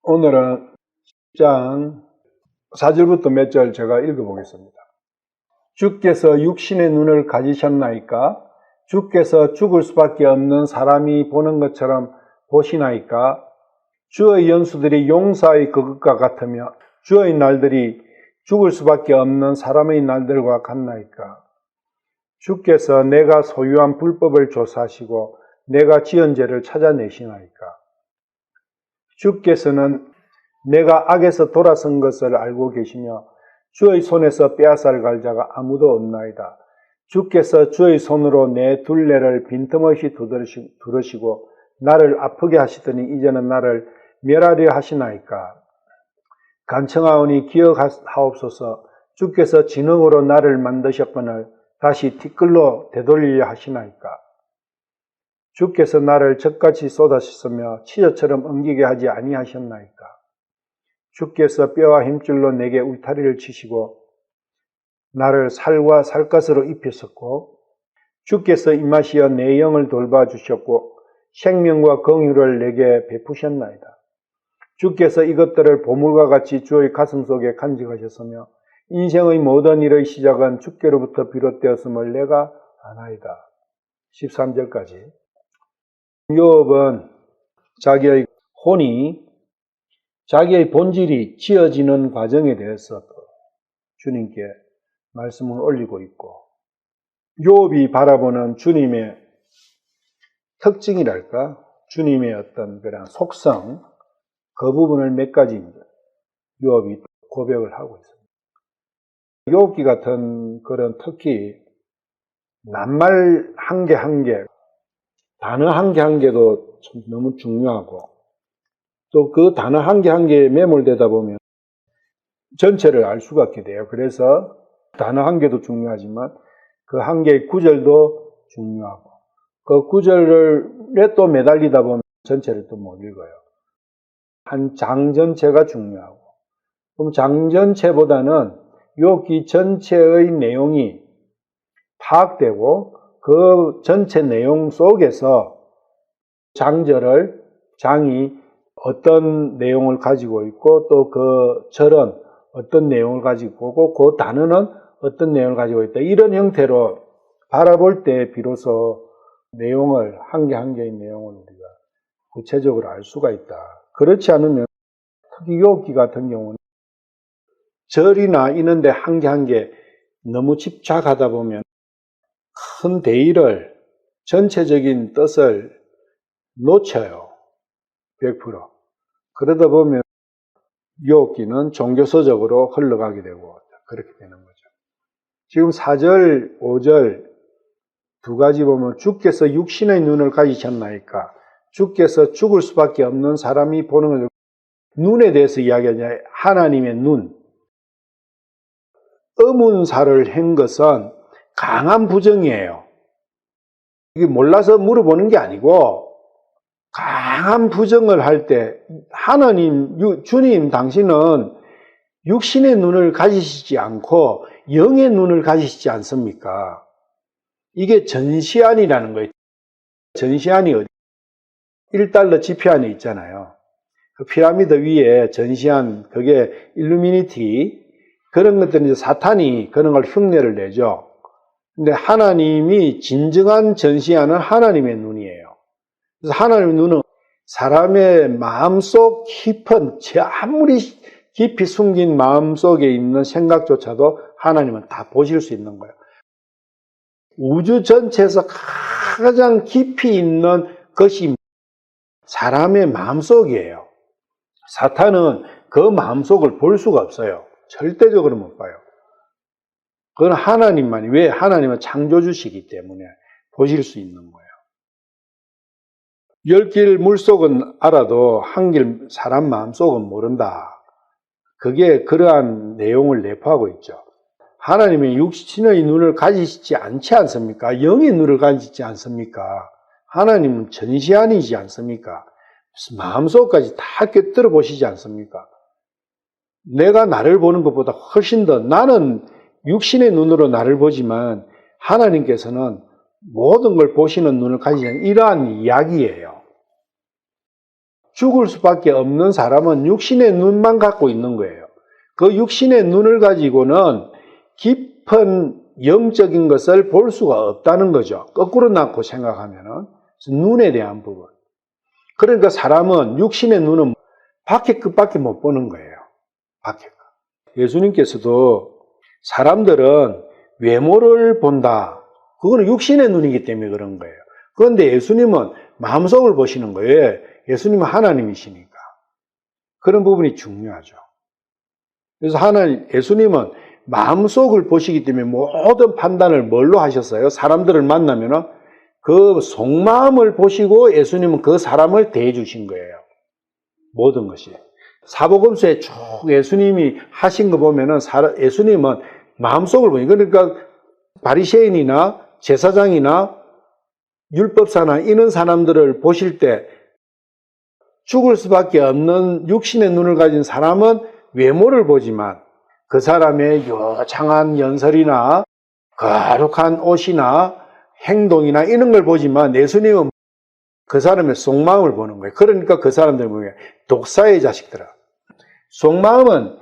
오늘은 10장 4절부터 몇 절 제가 읽어보겠습니다. 주께서 육신의 눈을 가지셨나이까? 주께서 죽을 수밖에 없는 사람이 보는 것처럼 보시나이까? 주의 연수들이 용사의 그것과 같으며 주의 날들이 죽을 수밖에 없는 사람의 날들과 같나이까? 주께서 내가 소유한 불법을 조사하시고 내가 지은 죄를 찾아내시나이까? 주께서는 내가 악에서 돌아선 것을 알고 계시며 주의 손에서 빼앗을 갈 자가 아무도 없나이다. 주께서 주의 손으로 내 둘레를 빈틈없이 두르시고 나를 아프게 하시더니 이제는 나를 멸하려 하시나이까. 간청하오니 기억하옵소서. 주께서 진흙으로 나를 만드셨거늘 다시 티끌로 되돌리려 하시나이까. 주께서 나를 젖같이 쏟아셨으며 치젓처럼 엉기게 하지 아니하셨나이까. 주께서 뼈와 힘줄로 내게 울타리를 치시고 나를 살과 살갗으로 입히셨고 주께서 임하시어 내 영을 돌봐주셨고 생명과 긍휼을 내게 베푸셨나이다. 주께서 이것들을 보물과 같이 주의 가슴 속에 간직하셨으며 인생의 모든 일의 시작은 주께로부터 비롯되었음을 내가 아나이다. 13절까지. 욥은 자기의 혼이 자기의 본질이 지어지는 과정에 대해서 주님께 말씀을 올리고 있고, 욥이 바라보는 주님의 특징이랄까, 주님의 어떤 그런 속성, 그 부분을 몇 가지 욥이 고백을 하고 있습니다. 욥기 같은 그런 특히 낱말 한 개 한 개, 단어 한 개 한 개도 너무 중요하고, 또 그 단어 한 개 한 개에 매몰되다 보면 전체를 알 수가 없게 돼요. 그래서 단어 한 개도 중요하지만 그 한 개의 구절도 중요하고, 그 구절에 또 매달리다 보면 전체를 또 못 읽어요. 한 장 전체가 중요하고, 그럼 장 전체보다는 욥기 전체의 내용이 파악되고 그 전체 내용 속에서 장이 어떤 내용을 가지고 있고 또 그 절은 어떤 내용을 가지고 있고 그 단어는 어떤 내용을 가지고 있다. 이런 형태로 바라볼 때 비로소 내용을 한 개 한 개의 내용을 우리가 구체적으로 알 수가 있다. 그렇지 않으면 특히 욥기 같은 경우는 절이나 이런데 한 개 한 개 너무 집착하다 보면 큰 대의를 전체적인 뜻을 놓쳐요. 100%. 그러다 보면 욥기는 종교서적으로 흘러가게 되고 그렇게 되는 거죠. 지금 4절, 5절 두 가지 보면 주께서 육신의 눈을 가지셨나이까? 주께서 죽을 수밖에 없는 사람이 보는 거죠. 눈에 대해서 이야기하냐? 하나님의 눈. 의문사를 한 것은 강한 부정이에요. 이게 몰라서 물어보는 게 아니고 강한 부정을 할 때 하나님, 주님 당신은 육신의 눈을 가지시지 않고 영의 눈을 가지시지 않습니까? 이게 전시안이라는 거예요. 전시안이 어디? 1달러 지폐 안에 있잖아요. 그 피라미드 위에 전시안, 그게 일루미니티, 그런 것들은 이제 사탄이 그런 걸 흉내를 내죠. 근데 하나님이 진정한 전시안은 하나님의 눈이에요. 그래서 하나님의 눈은 사람의 마음속 깊은, 아무리 깊이 숨긴 마음속에 있는 생각조차도 하나님은 다 보실 수 있는 거예요. 우주 전체에서 가장 깊이 있는 것이 사람의 마음속이에요. 사탄은 그 마음속을 볼 수가 없어요. 절대적으로 못 봐요. 그건 하나님만이, 왜? 하나님은 창조주시기 때문에 보실 수 있는 거예요. 10길 물속은 알아도 1길 사람 마음속은 모른다. 그게 그러한 내용을 내포하고 있죠. 하나님의 육신의 눈을 가지시지 않지 않습니까? 영의 눈을 가지지 않습니까? 하나님은 전시안이지 않습니까? 마음속까지 다 꿰뚫어 보시지 않습니까? 내가 나를 보는 것보다 훨씬 더, 나는 육신의 눈으로 나를 보지만 하나님께서는 모든 걸 보시는 눈을 가지는 이러한 이야기예요. 죽을 수밖에 없는 사람은 육신의 눈만 갖고 있는 거예요. 그 육신의 눈을 가지고는 깊은 영적인 것을 볼 수가 없다는 거죠. 거꾸로 놓고 생각하면은 눈에 대한 부분. 그러니까 사람은 육신의 눈은 밖의 끝밖에 못 보는 거예요. 밖의 끝. 예수님께서도 사람들은 외모를 본다. 그거는 육신의 눈이기 때문에 그런 거예요. 그런데 예수님은 마음속을 보시는 거예요. 예수님은 하나님이시니까. 그런 부분이 중요하죠. 그래서 예수님은 마음속을 보시기 때문에 모든 판단을 뭘로 하셨어요? 사람들을 만나면은 그 속마음을 보시고 예수님은 그 사람을 대해 주신 거예요. 모든 것이. 사복음서에 쭉 예수님이 하신 거 보면은 예수님은 마음속을 보니까, 그러니까 바리새인이나 제사장이나 율법사나 이런 사람들을 보실 때 죽을 수밖에 없는 육신의 눈을 가진 사람은 외모를 보지만 그 사람의 요창한 연설이나 거룩한 옷이나 행동이나 이런 걸 보지만 예수님은 그 사람의 속마음을 보는 거예요. 그러니까 그 사람들 보면 독사의 자식들아. 속마음은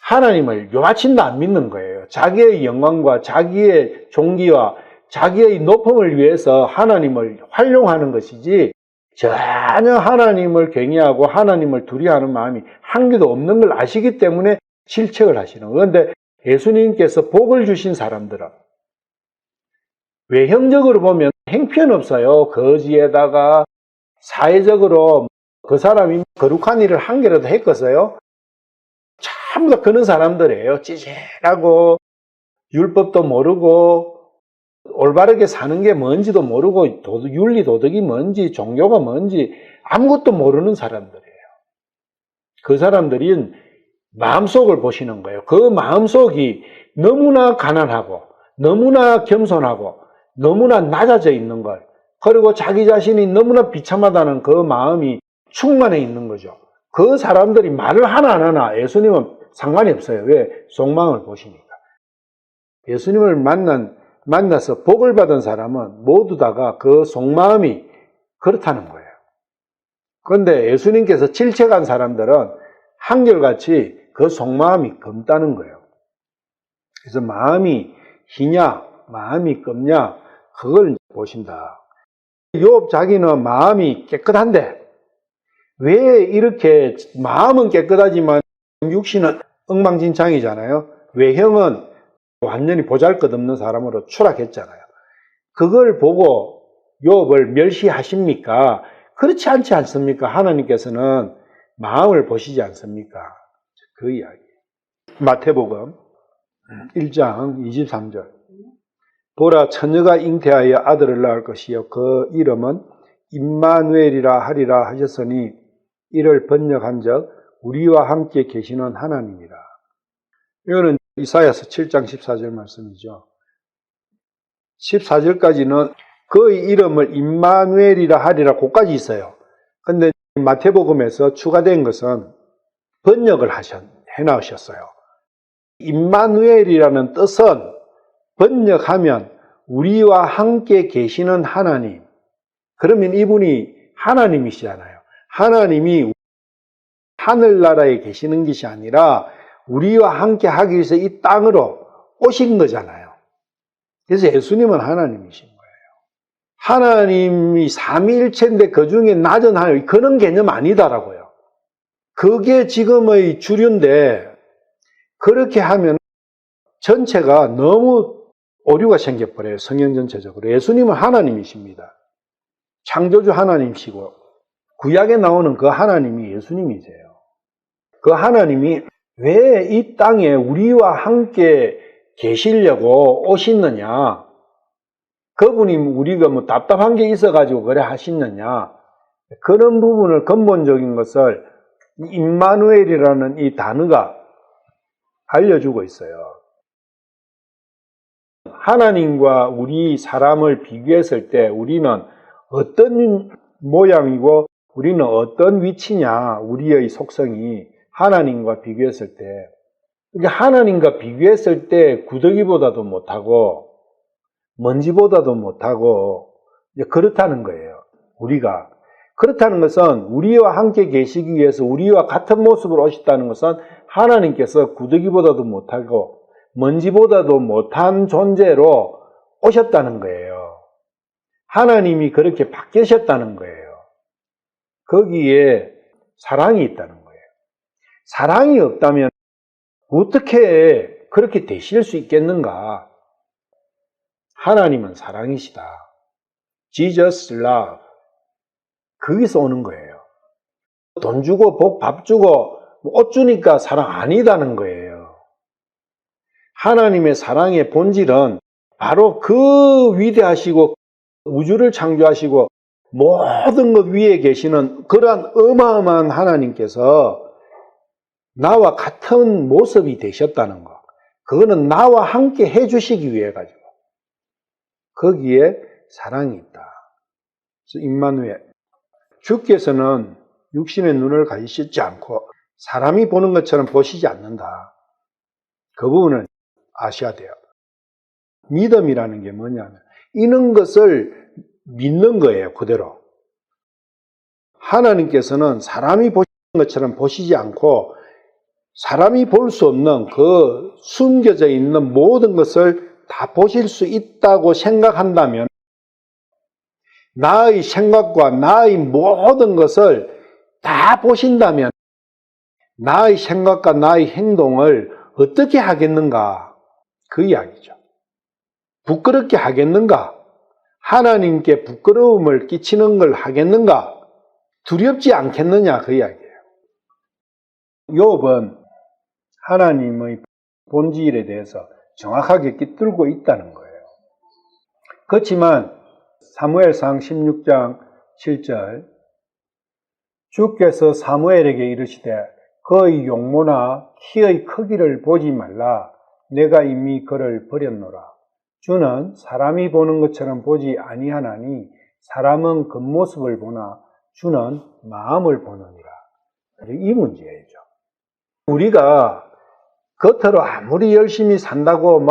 하나님을 요마침도 안 믿는 거예요. 자기의 영광과 자기의 존귀와 자기의 높음을 위해서 하나님을 활용하는 것이지 전혀 하나님을 경외하고 하나님을 두려워하는 마음이 한 개도 없는 걸 아시기 때문에 질책을 하시는 거예요. 그런데 예수님께서 복을 주신 사람들은 외형적으로 보면 형편없어요. 거지에다가 사회적으로 그 사람이 거룩한 일을 한 개라도 했겠어요? 전부 다 그런 사람들이에요. 찌질하고 율법도 모르고 올바르게 사는 게 뭔지도 모르고 윤리 도덕이 뭔지 종교가 뭔지 아무것도 모르는 사람들이에요. 그 사람들은 마음속을 보시는 거예요. 그 마음속이 너무나 가난하고 너무나 겸손하고 너무나 낮아져 있는 걸, 그리고 자기 자신이 너무나 비참하다는 그 마음이 충만해 있는 거죠. 그 사람들이 말을 하나 안 하나 예수님은 상관이 없어요. 왜? 속마음을 보시니까. 예수님을 만나서 복을 받은 사람은 모두 다가 그 속마음이 그렇다는 거예요. 그런데 예수님께서 질책한 사람들은 한결같이 그 속마음이 검다는 거예요. 그래서 마음이 희냐, 마음이 검냐, 그걸 보신다. 욥 자기는 마음이 깨끗한데 왜 이렇게 마음은 깨끗하지만 육신은 엉망진창이잖아요. 외형은 완전히 보잘것없는 사람으로 추락했잖아요. 그걸 보고 욥을 멸시하십니까? 그렇지 않지 않습니까? 하나님께서는 마음을 보시지 않습니까? 그 이야기. 마태복음 1장 23절. 보라, 처녀가 잉태하여 아들을 낳을 것이요 그 이름은 임마누엘이라 하리라 하셨으니 이를 번역한즉 우리와 함께 계시는 하나님이라. 이거는 이사야서 7장 14절 말씀이죠. 14절까지는 그의 이름을 임마누엘이라 하리라 고까지 있어요. 근데 마태복음에서 추가된 것은 번역을 해놓으셨어요. 임마누엘이라는 뜻은 번역하면 우리와 함께 계시는 하나님. 그러면 이분이 하나님이시잖아요. 하나님이 하늘나라에 계시는 것이 아니라 우리와 함께 하기 위해서 이 땅으로 오신 거잖아요. 그래서 예수님은 하나님이신 거예요. 하나님이 삼위일체인데 그 중에 낮은 하나님, 그런 개념 아니다라고요. 그게 지금의 주류인데 그렇게 하면 전체가 너무 오류가 생겨버려요. 성경 전체적으로. 예수님은 하나님이십니다. 창조주 하나님이시고 구약에 나오는 그 하나님이 예수님이세요. 그 하나님이 왜 이 땅에 우리와 함께 계시려고 오시느냐? 그분이 우리가 뭐 답답한 게 있어가지고 그래 하시느냐? 그런 부분을 근본적인 것을 임마누엘이라는 이 단어가 알려주고 있어요. 하나님과 우리 사람을 비교했을 때 우리는 어떤 모양이고 우리는 어떤 위치냐, 우리의 속성이 하나님과 비교했을 때. 그러니까 하나님과 비교했을 때 구더기보다도 못하고 먼지보다도 못하고 그렇다는 거예요. 우리가. 그렇다는 것은 우리와 함께 계시기 위해서 우리와 같은 모습으로 오셨다는 것은 하나님께서 구더기보다도 못하고 먼지보다도 못한 존재로 오셨다는 거예요. 하나님이 그렇게 바뀌셨다는 거예요. 거기에 사랑이 있다는 거예요. 사랑이 없다면 어떻게 그렇게 되실 수 있겠는가? 하나님은 사랑이시다. Jesus love. 거기서 오는 거예요. 돈 주고 밥 주고 옷 주니까 사랑 아니다는 거예요. 하나님의 사랑의 본질은 바로 그 위대하시고 우주를 창조하시고 모든 것 위에 계시는 그러한 어마어마한 하나님께서 나와 같은 모습이 되셨다는 것. 그거는 나와 함께 해주시기 위해 가지고. 거기에 사랑이 있다. 그래서 임마누엘. 주께서는 육신의 눈을 가지시지 않고 사람이 보는 것처럼 보시지 않는다. 그 부분을 아셔야 돼요. 믿음이라는 게 뭐냐면 있는 것을 믿는 거예요. 그대로. 하나님께서는 사람이 보시는 것처럼 보시지 않고 사람이 볼 수 없는 그 숨겨져 있는 모든 것을 다 보실 수 있다고 생각한다면 나의 생각과 나의 모든 것을 다 보신다면 나의 생각과 나의 행동을 어떻게 하겠는가? 그 이야기죠. 부끄럽게 하겠는가? 하나님께 부끄러움을 끼치는 걸 하겠는가? 두렵지 않겠느냐? 그 이야기예요. 욥은 하나님의 본질에 대해서 정확하게 깃들고 있다는 거예요. 그렇지만 사무엘상 16장 7절 주께서 사무엘에게 이르시되 그의 용모나 키의 크기를 보지 말라. 내가 이미 그를 버렸노라. 주는 사람이 보는 것처럼 보지 아니하나니 사람은 겉모습을 보나 주는 마음을 보느니라. 이 문제죠. 우리가 겉으로 아무리 열심히 산다고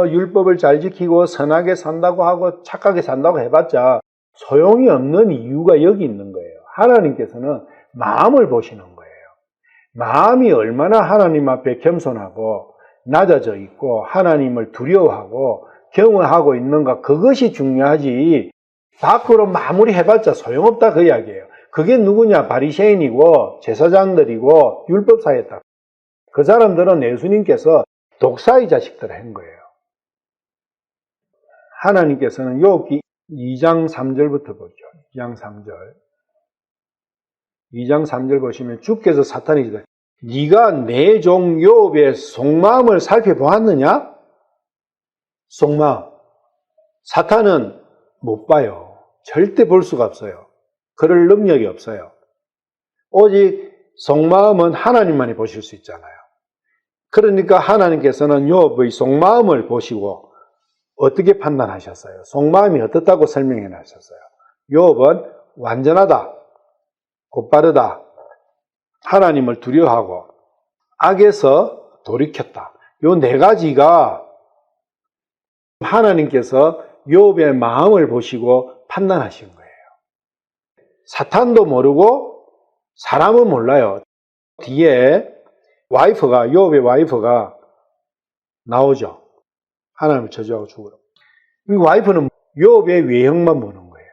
율법을 잘 지키고 선하게 산다고 하고 착하게 산다고 해봤자 소용이 없는 이유가 여기 있는 거예요. 하나님께서는 마음을 보시는 거예요. 마음이 얼마나 하나님 앞에 겸손하고 낮아져 있고 하나님을 두려워하고 경외하고 있는가, 그것이 중요하지 밖으로 마무리 해봤자 소용없다 그 이야기예요. 그게 누구냐? 바리새인이고 제사장들이고 율법사였다. 그 사람들은 예수님께서 독사의 자식들을 한 거예요. 하나님께서는 욥기 2장 3절부터 보죠. 2장 3절. 2장 3절 보시면 주께서 사탄에게 네가 내 종 욥의 속마음을 살펴보았느냐? 속마음. 사탄은 못 봐요. 절대 볼 수가 없어요. 그럴 능력이 없어요. 오직 속마음은 하나님만이 보실 수 있잖아요. 그러니까 하나님께서는 욥의 속마음을 보시고 어떻게 판단하셨어요? 속마음이 어떻다고 설명해 놨었어요. 욥은 완전하다, 곧바르다, 하나님을 두려워하고 악에서 돌이켰다. 요 네 가지가 하나님께서 욥의 마음을 보시고 판단하신 거예요. 사탄도 모르고 사람은 몰라요. 뒤에 욥의 와이프가 나오죠. 하나님을 저주하고 죽으러. 이 와이프는 욥의 외형만 보는 거예요.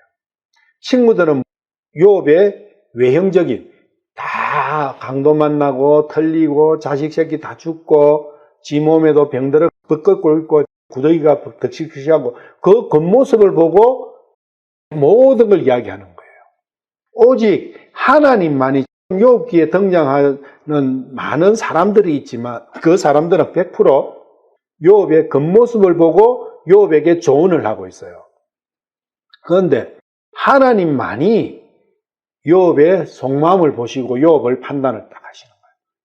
친구들은 욥의 외형적인 다 강도 만나고 털리고 자식 새끼 다 죽고 지 몸에도 병들어 벗고 있고 구더기가 덕식시하고 그 겉모습을 보고 모든 걸 이야기하는 거예요. 오직 하나님만이 욥기에 등장하는 많은 사람들이 있지만 그 사람들은 100% 욥의 겉모습을 보고 욥에게 조언을 하고 있어요. 그런데 하나님만이 욥의 속마음을 보시고 욥을 판단을 딱 하시는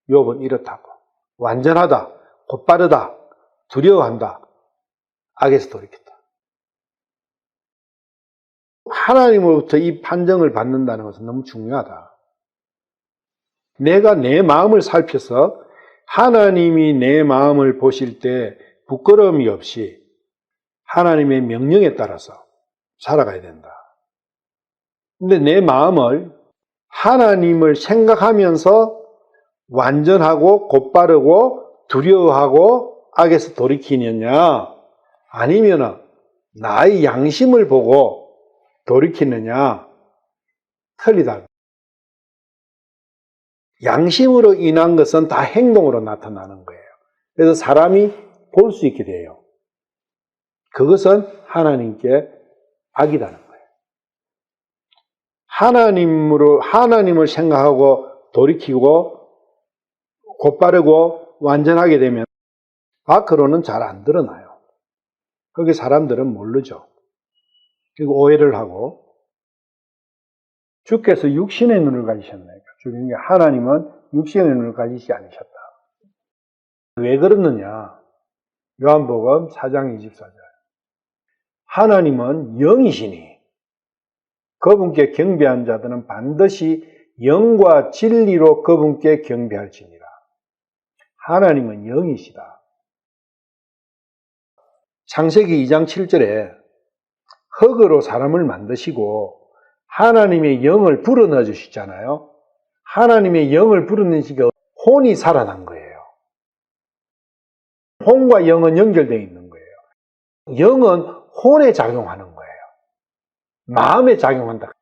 거예요. 욥은 이렇다고. 완전하다, 곧바르다, 두려워한다, 악에서 돌이켰다. 하나님으로부터 이 판정을 받는다는 것은 너무 중요하다. 내가 내 마음을 살펴서 하나님이 내 마음을 보실 때 부끄러움이 없이 하나님의 명령에 따라서 살아가야 된다. 근데 내 마음을 하나님을 생각하면서 완전하고 곧바르고 두려워하고 악에서 돌이키느냐, 아니면 나의 양심을 보고 돌이키느냐, 틀리다. 양심으로 인한 것은 다 행동으로 나타나는 거예요. 그래서 사람이 볼 수 있게 돼요. 그것은 하나님께 악이라는 거예요. 하나님을 생각하고 돌이키고 곧바르고 완전하게 되면 밖으로는 잘 안 드러나요. 그게 사람들은 모르죠. 그리고 오해를 하고, 주께서 육신의 눈을 가지셨나요? 주님께 하나님은 육신의 눈을 가지지 않으셨다. 왜 그러느냐? 요한복음 4장 24절. 하나님은 영이시니 그분께 경배한 자들은 반드시 영과 진리로 그분께 경배할지니라. 하나님은 영이시다. 창세기 2장 7절에 흙으로 사람을 만드시고 하나님의 영을 불어넣어 주시잖아요. 하나님의 영을 불어넣으시니까 혼이 살아난 거예요. 혼과 영은 연결되어 있는 거예요. 영은 혼에 작용하는 거예요. 마음에 작용한다.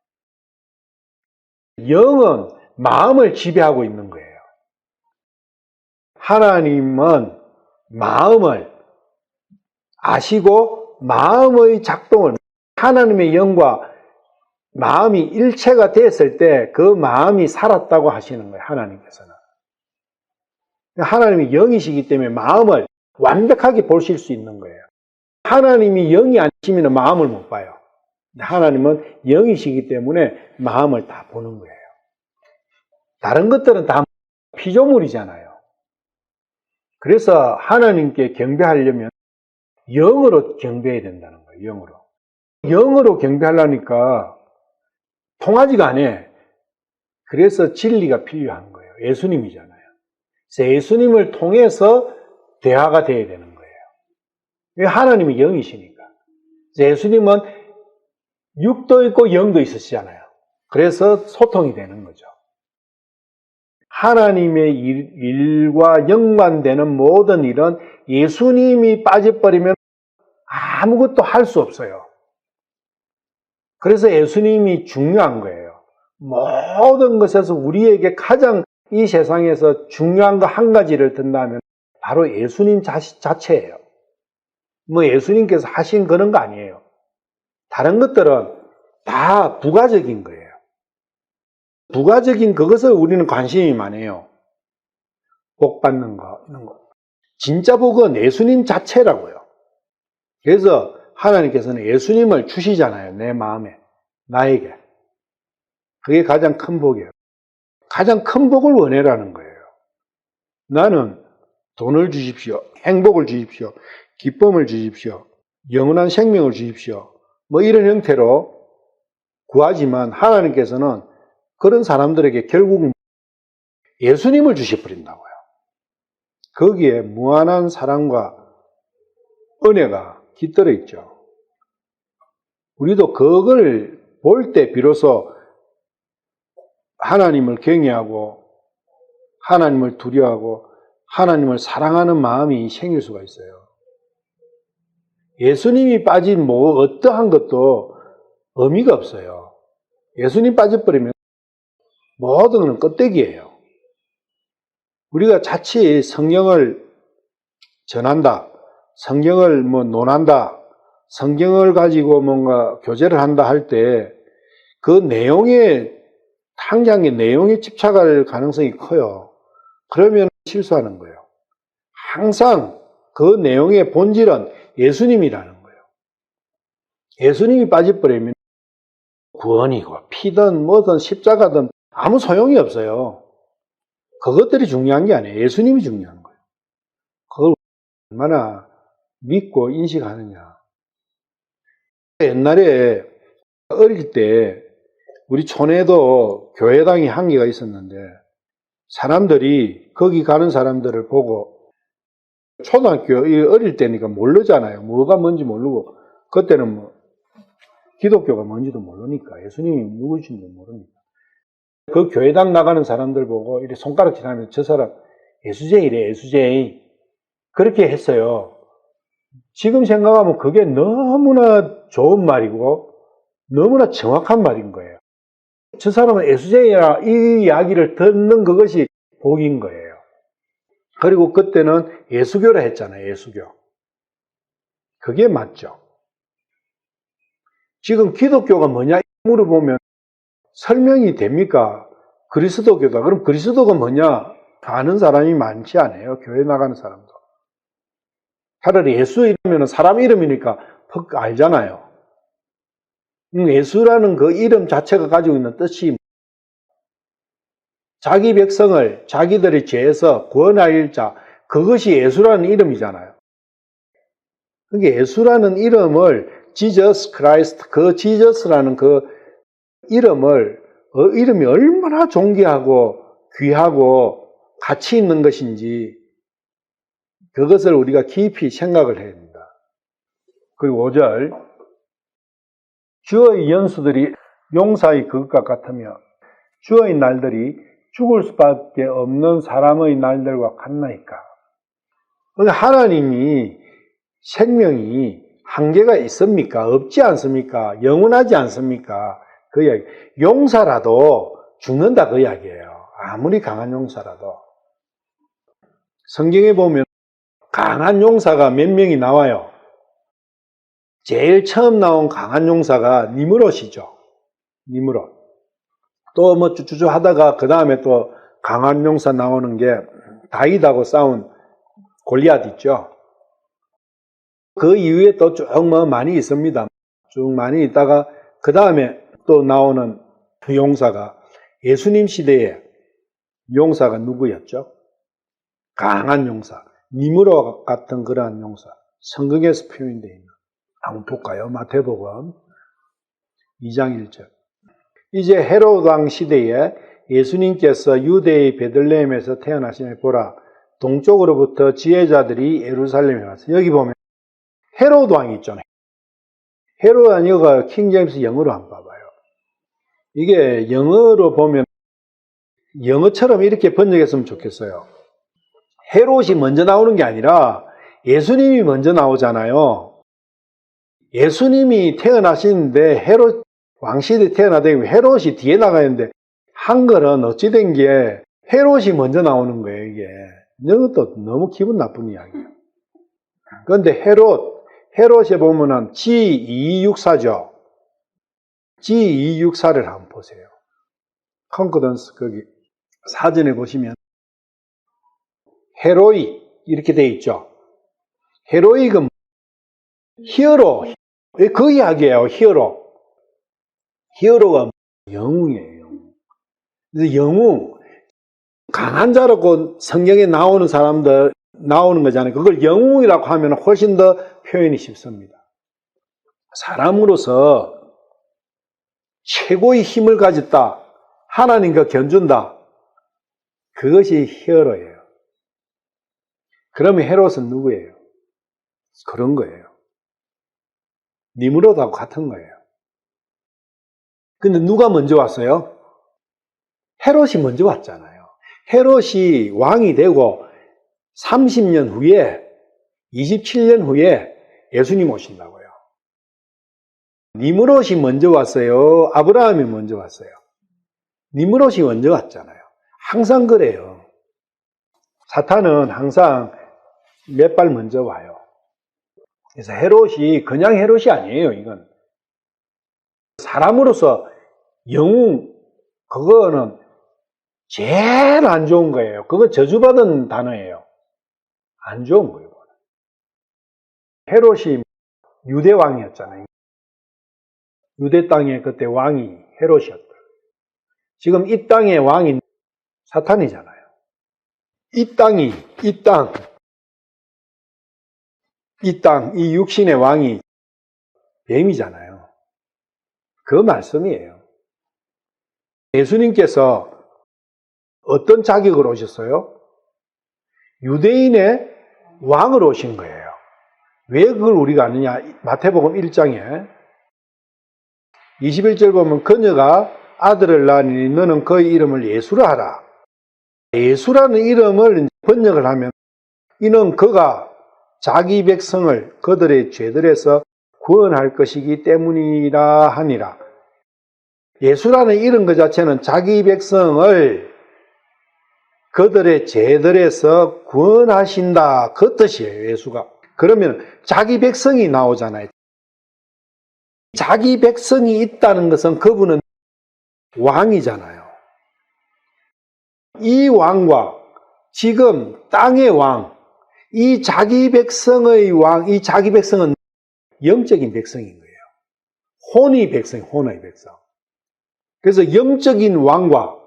영은 마음을 지배하고 있는 거예요. 하나님은 마음을 아시고 마음의 작동을, 하나님의 영과 마음이 일체가 됐을 때 그 마음이 살았다고 하시는 거예요. 하나님께서는. 하나님이 영이시기 때문에 마음을 완벽하게 보실 수 있는 거예요. 하나님이 영이 아니시면 마음을 못 봐요. 하나님은 영이시기 때문에 마음을 다 보는 거예요. 다른 것들은 다 피조물이잖아요. 그래서 하나님께 경배하려면 영으로 경배해야 된다는 거예요. 영으로. 영으로 경배하려니까 통하지가 않아요. 그래서 진리가 필요한 거예요. 예수님이잖아요. 그래서 예수님을 통해서 대화가 돼야 되는 거예요. 하나님이 영이시니까. 예수님은 육도 있고 영도 있으시잖아요. 그래서 소통이 되는 거죠. 하나님의 일과 연관되는 모든 일은 예수님이 빠져버리면 아무것도 할 수 없어요. 그래서 예수님이 중요한 거예요. 모든 것에서 우리에게 가장 이 세상에서 중요한 거 한 가지를 든다면 바로 예수님 자체예요. 뭐 예수님께서 하신 그런 거 아니에요. 다른 것들은 다 부가적인 거예요. 부가적인 그것을 우리는 관심이 많아요. 복 받는 거, 이런 거. 진짜 복은 예수님 자체라고요. 그래서 하나님께서는 예수님을 주시잖아요. 내 마음에, 나에게. 그게 가장 큰 복이에요. 가장 큰 복을 원해라는 거예요. 나는 돈을 주십시오. 행복을 주십시오. 기쁨을 주십시오. 영원한 생명을 주십시오. 뭐 이런 형태로 구하지만 하나님께서는 그런 사람들에게 결국은 예수님을 주셔버린다고요. 거기에 무한한 사랑과 은혜가 깃들어 있죠. 우리도 그걸 볼 때 비로소 하나님을 경외하고 하나님을 두려워하고 하나님을 사랑하는 마음이 생길 수가 있어요. 예수님이 빠진 뭐 어떠한 것도 의미가 없어요. 예수님 빠져버리면 모든 건 껍데기예요. 우리가 자칫 성경을 전한다, 성경을 뭐 논한다, 성경을 가지고 뭔가 교제를 한다 할 때 그 내용에 한 장의 내용에 집착할 가능성이 커요. 그러면 실수하는 거예요. 항상 그 내용의 본질은 예수님이라는 거예요. 예수님이 빠져버리면 구원이고 피든 뭐든 십자가든 아무 소용이 없어요. 그것들이 중요한 게 아니에요. 예수님이 중요한 거예요. 그걸 얼마나 믿고 인식하느냐. 옛날에 어릴 때 우리 촌에도 교회당이 한 개가 있었는데 사람들이 거기 가는 사람들을 보고 초등학교 어릴 때니까 모르잖아요. 뭐가 뭔지 모르고 그때는 뭐 기독교가 뭔지도 모르니까, 예수님이 누구신지도 모르니까. 그 교회당 나가는 사람들 보고 이렇게 손가락질 하면서 저 사람 예수쟁이래, 예수쟁이. 그렇게 했어요. 지금 생각하면 그게 너무나 좋은 말이고 너무나 정확한 말인 거예요. 저 사람은 예수쟁이라 이 이야기를 듣는 그것이 복인 거예요. 그리고 그때는 예수교라 했잖아요, 예수교. 그게 맞죠. 지금 기독교가 뭐냐 물어보면 설명이 됩니까? 그리스도교다. 그럼 그리스도가 뭐냐? 아는 사람이 많지 않아요. 교회 나가는 사람도. 차라리 예수 이름이면 사람 이름이니까 퍽 알잖아요. 예수라는 그 이름 자체가 가지고 있는 뜻이 자기 백성을 자기들의 죄에서 구원할 자, 그것이 예수라는 이름이잖아요. 그러니까 예수라는 이름을 Jesus Christ, 그 지저스라는 그 이름이 얼마나 존귀하고 귀하고 가치 있는 것인지 그것을 우리가 깊이 생각을 해야 됩니다. 그리고 5절 주의 연수들이 용사의 그것과 같으며 주의 날들이 죽을 수밖에 없는 사람의 날들과 같나이까. 그러니까 하나님이 생명이 한계가 있습니까? 없지 않습니까? 영원하지 않습니까? 그 이야기. 용사라도 죽는다 그 이야기예요. 아무리 강한 용사라도. 성경에 보면 강한 용사가 몇 명이 나와요. 제일 처음 나온 강한 용사가 니므롯이죠. 니므롯. 또 뭐 쭈쭈쭈 하다가 그 다음에 또 강한 용사 나오는 게 다윗하고 싸운 골리앗 있죠. 그 이후에 또 쭉 뭐 많이 있습니다. 쭉 많이 있다가 그 다음에 또 나오는 용사가 예수님 시대에 용사가 누구였죠? 강한 용사. 니므롯 같은 그러한 용사. 성경에서 표현되어 있는. 한번 볼까요? 마태복음 2장 1절. 이제 헤롯 왕 시대에 예수님께서 유대의 베들레헴에서 태어나심에 보라. 동쪽으로부터 지혜자들이 예루살렘에 왔어요. 여기 보면 헤롯 왕이 있잖아요. 헤롯 왕이가 킹제임스 영어로 한번 봐봐요. 이게 영어로 보면 영어처럼 이렇게 번역했으면 좋겠어요. 헤롯이 먼저 나오는 게 아니라 예수님이 먼저 나오잖아요. 예수님이 태어나시는데 헤롯 왕시대 태어나더니 헤롯이 뒤에 나가는데 한글은 어찌 된 게 헤롯이 먼저 나오는 거예요, 이게. 이것도 너무 기분 나쁜 이야기예요. 그런데 헤롯에 보면은 G264죠. G264를 한번 보세요. 컨코던스 거기 사전에 보시면 헤로이 이렇게 돼 있죠. 헤로이가 히어로, 그 이야기예요. 히어로가 영웅이에요. 그래서 영웅, 강한 자라고 성경에 나오는 사람들 나오는 거잖아요. 그걸 영웅이라고 하면 훨씬 더 표현이 쉽습니다. 사람으로서 최고의 힘을 가졌다. 하나님과 견준다. 그것이 히어로예요. 그러면 헤롯은 누구예요? 그런 거예요. 니므롯하고 같은 거예요. 근데 누가 먼저 왔어요? 헤롯이 먼저 왔잖아요. 헤롯이 왕이 되고 30년 후에 27년 후에 예수님 오신다고요. 니므롯이 먼저 왔어요? 아브라함이 먼저 왔어요? 니므롯이 먼저 왔잖아요. 항상 그래요. 사탄은 항상 몇 발 먼저 와요. 그래서 헤롯이 그냥 헤롯이 아니에요. 이건 사람으로서 영웅, 그거는 제일 안 좋은 거예요. 그거 저주받은 단어예요. 안 좋은 거예요. 헤롯이 유대 왕이었잖아요. 유대 땅에 그때 왕이 헤롯이었다. 지금 이 땅의 왕이 사탄이잖아요. 이 땅, 이 육신의 왕이 뱀이잖아요. 그 말씀이에요. 예수님께서 어떤 자격으로 오셨어요? 유대인의 왕으로 오신 거예요. 왜 그걸 우리가 아느냐? 마태복음 1장에 21절 보면 그녀가 아들을 낳으니 너는 그의 이름을 예수라 하라. 예수라는 이름을 번역을 하면 이는 그가 자기 백성을 그들의 죄들에서 구원할 것이기 때문이라 하니라. 예수라는 이름 그 자체는 자기 백성을 그들의 죄들에서 구원하신다 그 뜻이에요. 예수가. 그러면 자기 백성이 나오잖아요. 자기 백성이 있다는 것은 그분은 왕이잖아요. 이 왕과 지금 땅의 왕, 이 자기 백성의 왕, 이 자기 백성은 영적인 백성인 거예요. 혼의 백성, 혼의 백성. 그래서 영적인 왕과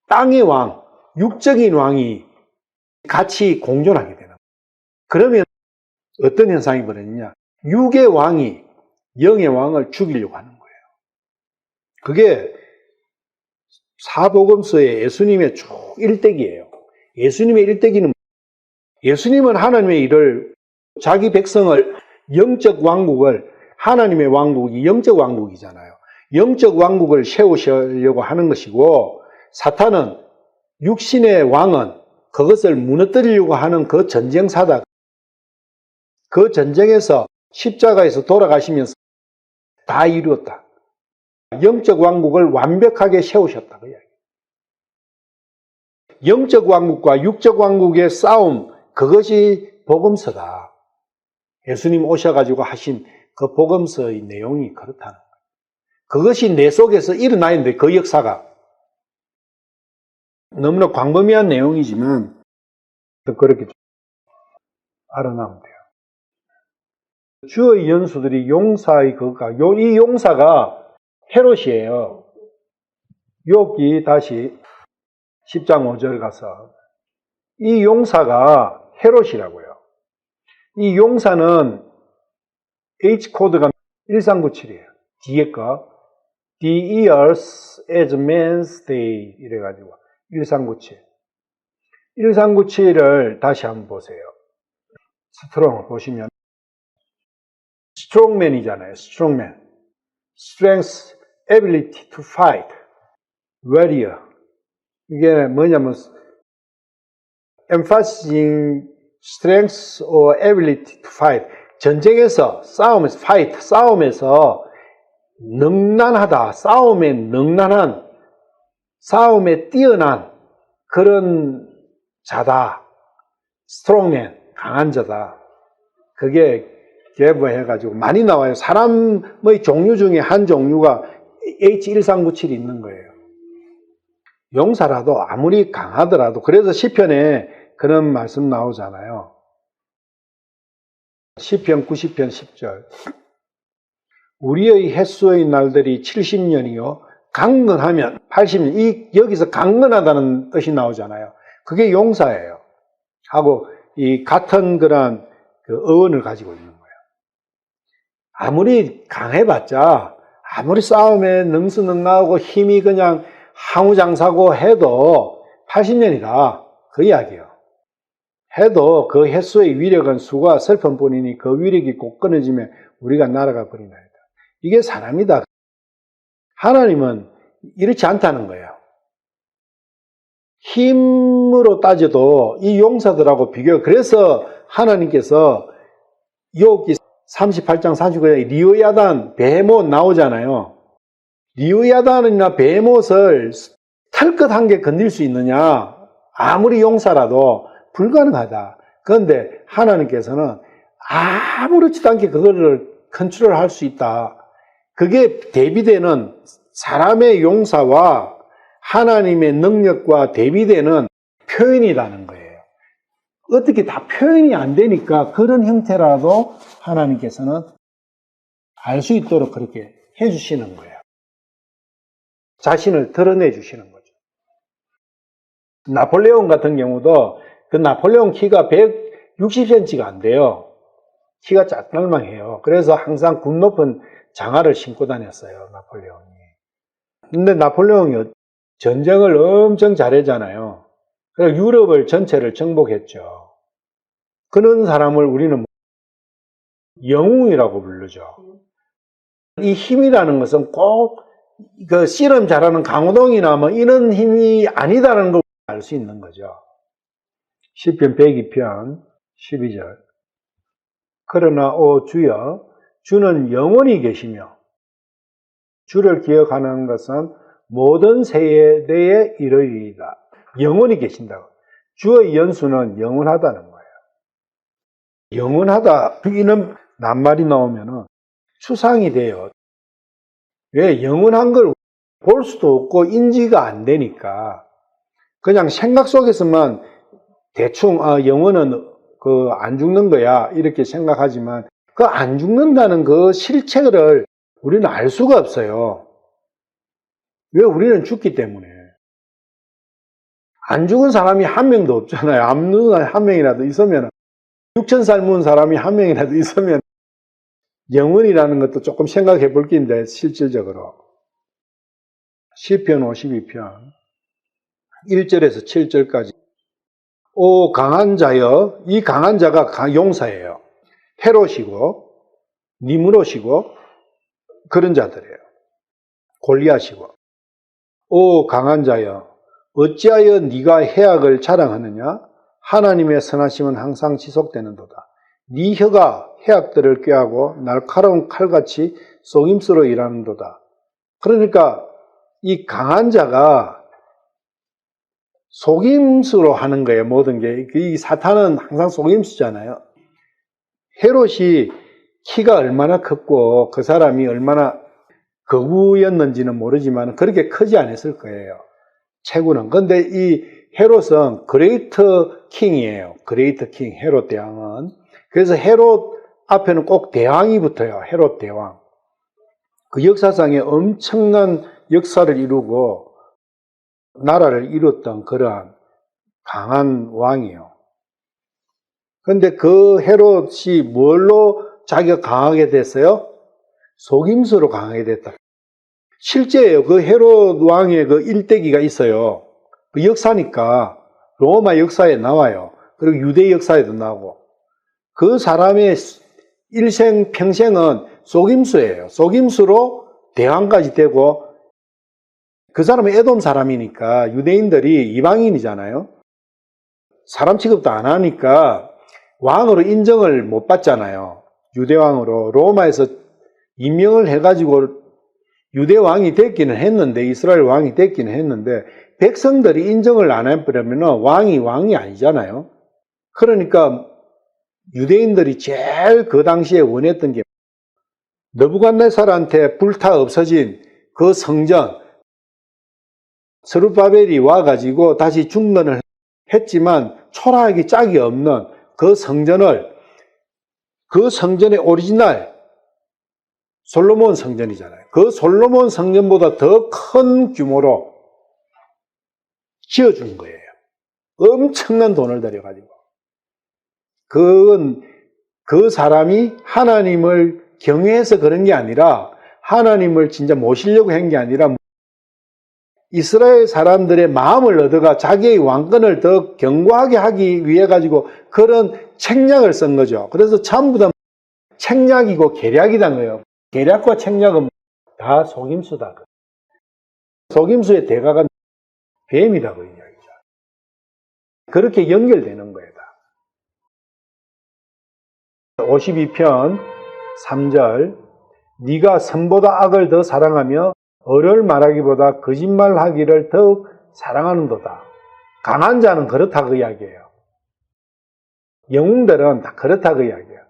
땅의 왕, 육적인 왕이 같이 공존하게 되는 거예요. 그러면 어떤 현상이 벌어지냐? 육의 왕이 영의 왕을 죽이려고 하는 거예요. 그게 사복음서의 예수님의 쭉 일대기예요. 예수님의 일대기는 예수님은 하나님의 일을 자기 백성을 영적 왕국을 하나님의 왕국이 영적 왕국이잖아요. 영적 왕국을 세우시려고 하는 것이고 사탄은 육신의 왕은 그것을 무너뜨리려고 하는 그 전쟁사다. 그 전쟁에서 십자가에서 돌아가시면서 다 이루었다. 영적 왕국을 완벽하게 세우셨다. 그 이야기. 영적 왕국과 육적 왕국의 싸움, 그것이 복음서다. 예수님 오셔가지고 하신 그 복음서의 내용이 그렇다는 거예요. 그것이 내 속에서 일어나 있는데 그 역사가 너무나 광범위한 내용이지만 그렇게 알아나면 돼요. 주의 연수들이 용사의 그가 이 용사가 헤롯이에요. 욥기 다시 10장 5절 가서 이 용사가 헤롯이라고요. 이 용사는 H코드가 1397이에요. 뒤에 거 The years as man's day 이래가지고 1397. 1397을 다시 한번 보세요. 스트롱 보시면 스트롱맨이잖아요. 스트롱맨. Strength, ability to fight. warrior. 이게 뭐냐면 emphasizing strength or ability to fight. 전쟁에서 싸움에서 fight, 싸움에서 능란하다. 싸움에 능란한, 싸움에 뛰어난 그런 자다. strongman, 강한 자다. 그게 개부해가지고 많이 나와요. 사람의 종류 중에 한 종류가 H1397이 있는 거예요. 용사라도 아무리 강하더라도 그래서 시편에 그런 말씀 나오잖아요. 시편 90편 10절 우리의 햇수의 날들이 70년이요 강건하면 80년. 여기서 강건하다는 뜻이 나오잖아요. 그게 용사예요. 하고 이 같은 그런 그 어원을 가지고 있는 거예요. 아무리 강해봤자 아무리 싸움에 능수능란하고 힘이 그냥 항우장사고 해도 80년이다. 그 이야기예요. 해도 그 햇수의 위력은 수가 슬픔뿐이니 그 위력이 꼭 끊어지면 우리가 날아가 버리나이다. 이게 사람이다. 하나님은 이렇지 않다는 거예요. 힘으로 따져도 이 용사들하고 비교. 그래서 하나님께서 욥기 38장 39절에 리오야단 베헤못 나오잖아요. 리오야단이나 베헤못을 털끝 한 개 건들 수 있느냐? 아무리 용사라도 불가능하다. 그런데 하나님께서는 아무렇지도 않게 그거를 컨트롤할 수 있다. 그게 대비되는 사람의 용사와 하나님의 능력과 대비되는 표현이라는 거예요. 어떻게 다 표현이 안 되니까 그런 형태라도 하나님께서는 알 수 있도록 그렇게 해주시는 거예요. 자신을 드러내 주시는 거죠. 나폴레옹 같은 경우도 그 나폴레옹 키가 160cm가 안 돼요. 키가 짝달망해요. 그래서 항상 굽 높은 장화를 신고 다녔어요, 나폴레옹이. 근데 나폴레옹이 전쟁을 엄청 잘했잖아요. 그래서 유럽을 전체를 정복했죠. 그런 사람을 우리는 영웅이라고 부르죠. 이 힘이라는 것은 꼭 그 씨름 잘하는 강호동이나 뭐 이런 힘이 아니다라는 걸 알 수 있는 거죠. 시편 102편 12절. 그러나 오 주여, 주는 영원히 계시며 주를 기억하는 것은 모든 세대에 이르리이다. 영원히 계신다고. 주의 연수는 영원하다는 거예요. 영원하다. 이런 낱말이 나오면은 추상이 돼요. 왜? 영원한 걸 볼 수도 없고 인지가 안 되니까 그냥 생각 속에서만 대충 영혼은 안 죽는 거야 이렇게 생각하지만 그 안 죽는다는 그 실체를 우리는 알 수가 없어요. 왜? 우리는 죽기 때문에. 안 죽은 사람이 한 명도 없잖아요. 안 죽은 사람이 한 명이라도 있으면 6,000살 묵은 사람이 한 명이라도 있으면 영혼이라는 것도 조금 생각해 볼 게인데 실질적으로 시편 52편 1절에서 7절까지 오 강한 자여, 이 강한 자가 용사예요. 헤롯이고 니므롯이고 그런 자들이에요. 골리앗이고. 오 강한 자여, 어찌하여 네가 해악을 자랑하느냐? 하나님의 선하심은 항상 지속되는도다. 네 혀가 해악들을 꾀하고 날카로운 칼같이 속임수로 일하는도다. 그러니까 이 강한 자가 속임수로 하는 거예요. 모든 게. 이 사탄은 항상 속임수잖아요. 헤롯이 키가 얼마나 컸고 그 사람이 얼마나 거구였는지는 모르지만 그렇게 크지 않았을 거예요. 체구는. 근데 이 헤롯은 그레이트 킹이에요. 그레이트 킹, 헤롯 대왕은. 그래서 헤롯 앞에는 꼭 대왕이 붙어요. 헤롯 대왕. 그 역사상에 엄청난 역사를 이루고 나라를 이뤘던 그러한 강한 왕이에요. 그런데 그 헤롯이 뭘로 자기가 강하게 됐어요? 속임수로 강하게 됐다. 실제예요. 그 헤롯 왕의 그 일대기가 있어요. 그 역사니까 로마 역사에 나와요. 그리고 유대 역사에도 나오고. 그 사람의 일생 평생은 속임수예요. 속임수로 대왕까지 되고 그 사람은 에돔 사람이니까 유대인들이 이방인이잖아요. 사람 취급도 안 하니까 왕으로 인정을 못 받잖아요. 유대왕으로. 로마에서 임명을 해가지고 유대왕이 됐기는 했는데, 이스라엘 왕이 됐기는 했는데, 백성들이 인정을 안 해버리면 왕이 아니잖아요. 그러니까 유대인들이 제일 그 당시에 원했던 게 느부갓네살한테 불타 없어진 그 성전, 스룹바벨이 와가지고 다시 중건을 했지만 초라하기 짝이 없는 그 성전을, 그 성전의 오리지널 솔로몬 성전이잖아요. 그 솔로몬 성전보다 더 큰 규모로 지어준 거예요. 엄청난 돈을 들여가지고. 그건 그 사람이 하나님을 경외해서 그런 게 아니라 하나님을 진짜 모시려고 한 게 아니라 이스라엘 사람들의 마음을 얻어가 자기의 왕권을 더 견고하게 하기 위해 가지고 그런 책략을 쓴 거죠. 그래서 전부 다 책략이고 계략이란 거예요. 계략과 책략은 다 속임수다. 속임수의 대가가 뱀이다 그 이야기죠. 그렇게 연결되는 거예요. 52편 3절 네가 선보다 악을 더 사랑하며 어를 말하기보다 거짓말하기를 더욱 사랑하는도다. 강한 자는 그렇다 그 이야기예요. 영웅들은 다 그렇다 그 이야기예요.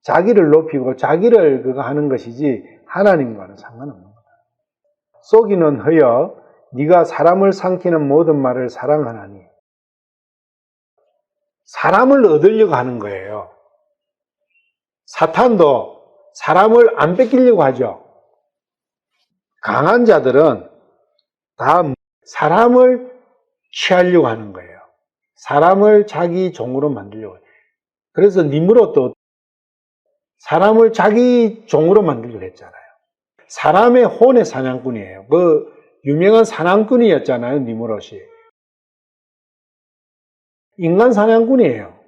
자기를 높이고 자기를 그거 하는 것이지 하나님과는 상관없는 거다. 쏘기는 허여 네가 사람을 삼키는 모든 말을 사랑하나니. 사람을 얻으려고 하는 거예요. 사탄도 사람을 안 뺏기려고 하죠. 강한 자들은 다 사람을 취하려고 하는 거예요. 사람을 자기 종으로 만들려고 해요. 그래서 니므롯도 사람을 자기 종으로 만들려고 했잖아요. 사람의 혼의 사냥꾼이에요. 그 유명한 사냥꾼이었잖아요, 니므롯이. 인간 사냥꾼이에요.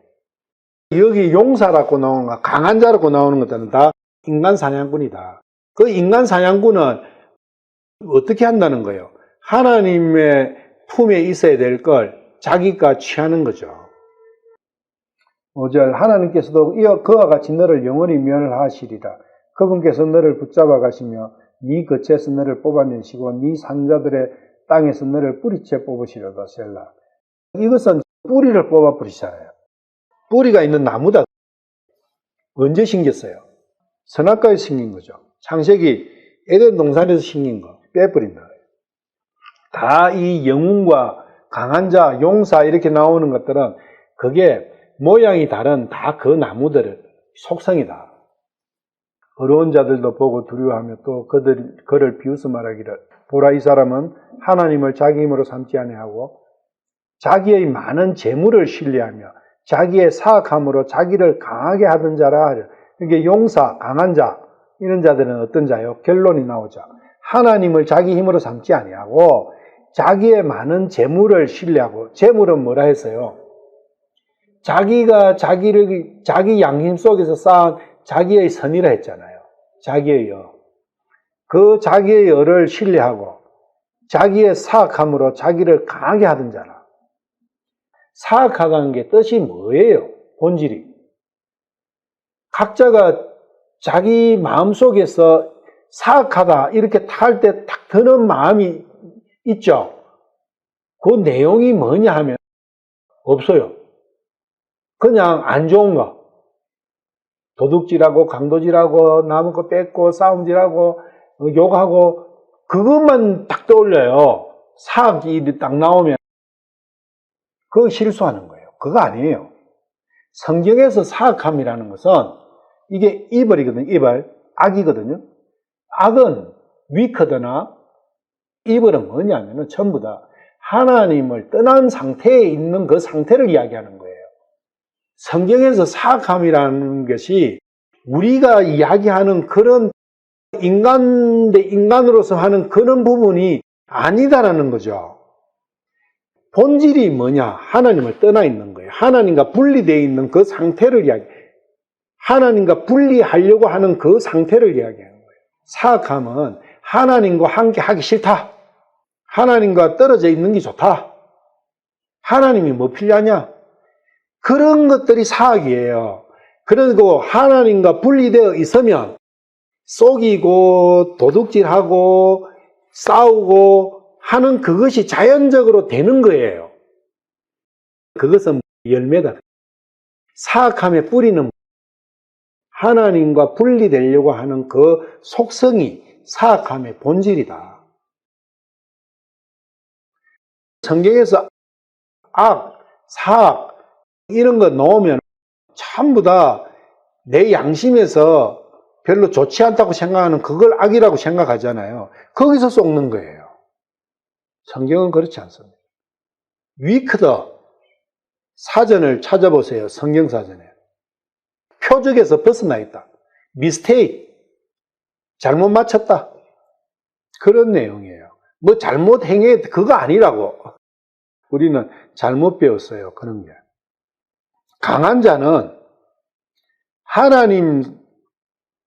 여기 용사라고 나오는 거, 강한 자라고 나오는 것들은 다 인간 사냥꾼이다. 그 인간 사냥꾼은 어떻게 한다는 거예요? 하나님의 품에 있어야 될 걸 자기가 취하는 거죠. 5절 하나님께서도 이어 그와 같이 너를 영원히 멸하시리라. 그분께서 너를 붙잡아 가시며 네 거처에서 너를 뽑아내시고 네 산자들의 땅에서 너를 뿌리채 뽑으시려다. 셀라. 이것은 뿌리를 뽑아 버리잖아요. 뿌리가 있는 나무다. 언제 심겼어요? 선악과에 심긴 거죠. 창세기 에덴 동산에서 심긴 거 빼버린다. 다 이 영웅과 강한 자, 용사 이렇게 나오는 것들은 그게 모양이 다른 다 그 나무들의 속성이다. 어려운 자들도 보고 두려워하며 또 그를 비웃어 말하기를 보라 이 사람은 하나님을 자기 힘으로 삼지 아니하고 자기의 많은 재물을 신뢰하며 자기의 사악함으로 자기를 강하게 하던 자라. 이게 용사, 강한 자 이런 자들은 어떤 자요? 결론이 나오죠. 하나님을 자기 힘으로 삼지 아니하고 자기의 많은 재물을 신뢰하고, 재물은 뭐라 했어요? 자기가 자기 양심 속에서 쌓은 자기의 선이라 했잖아요. 자기의 여. 그 자기의 여를 신뢰하고 자기의 사악함으로 자기를 강하게 하던 자라. 사악하다는 게 뜻이 뭐예요? 본질이. 각자가 자기 마음속에서 사악하다 이렇게 탈 때 딱 드는 마음이 있죠. 그 내용이 뭐냐 하면 없어요. 그냥 안 좋은 거. 도둑질하고 강도질하고 남의 거 뺏고 싸움질하고 욕하고 그것만 딱 떠올려요. 사악이 딱 나오면 그거 실수하는 거예요. 그거 아니에요. 성경에서 사악함이라는 것은 이게 이벌이거든요. 이벌. 악이거든요. 악은 위크드나 이벌은 뭐냐면은 전부 다 하나님을 떠난 상태에 있는 그 상태를 이야기하는 거예요. 성경에서 사악함이라는 것이 우리가 이야기하는 그런 인간 대 인간으로서 하는 그런 부분이 아니다라는 거죠. 본질이 뭐냐? 하나님을 떠나 있는 거예요. 하나님과 분리되어 있는 그 상태를 하나님과 분리하려고 하는 그 상태를 이야기하는 거예요. 사악함은 하나님과 함께 하기 싫다. 하나님과 떨어져 있는 게 좋다. 하나님이 뭐 필요하냐? 그런 것들이 사악이에요. 그리고 하나님과 분리되어 있으면 속이고 도둑질하고 싸우고 하는 그것이 자연적으로 되는 거예요. 그것은 열매다. 사악함의 뿌리는 하나님과 분리되려고 하는 그 속성이 사악함의 본질이다. 성경에서 악, 사악 이런 거 넣으면 전부 다 내 양심에서 별로 좋지 않다고 생각하는 그걸 악이라고 생각하잖아요. 거기서 쏟는 거예요. 성경은 그렇지 않습니다. 위크더 사전을 찾아보세요. 성경 사전에. 표적에서 벗어나 있다. 미스테이크. 잘못 맞췄다. 그런 내용이에요. 뭐 잘못 행해 그거 아니라고. 우리는 잘못 배웠어요. 그런 게. 강한 자는 하나님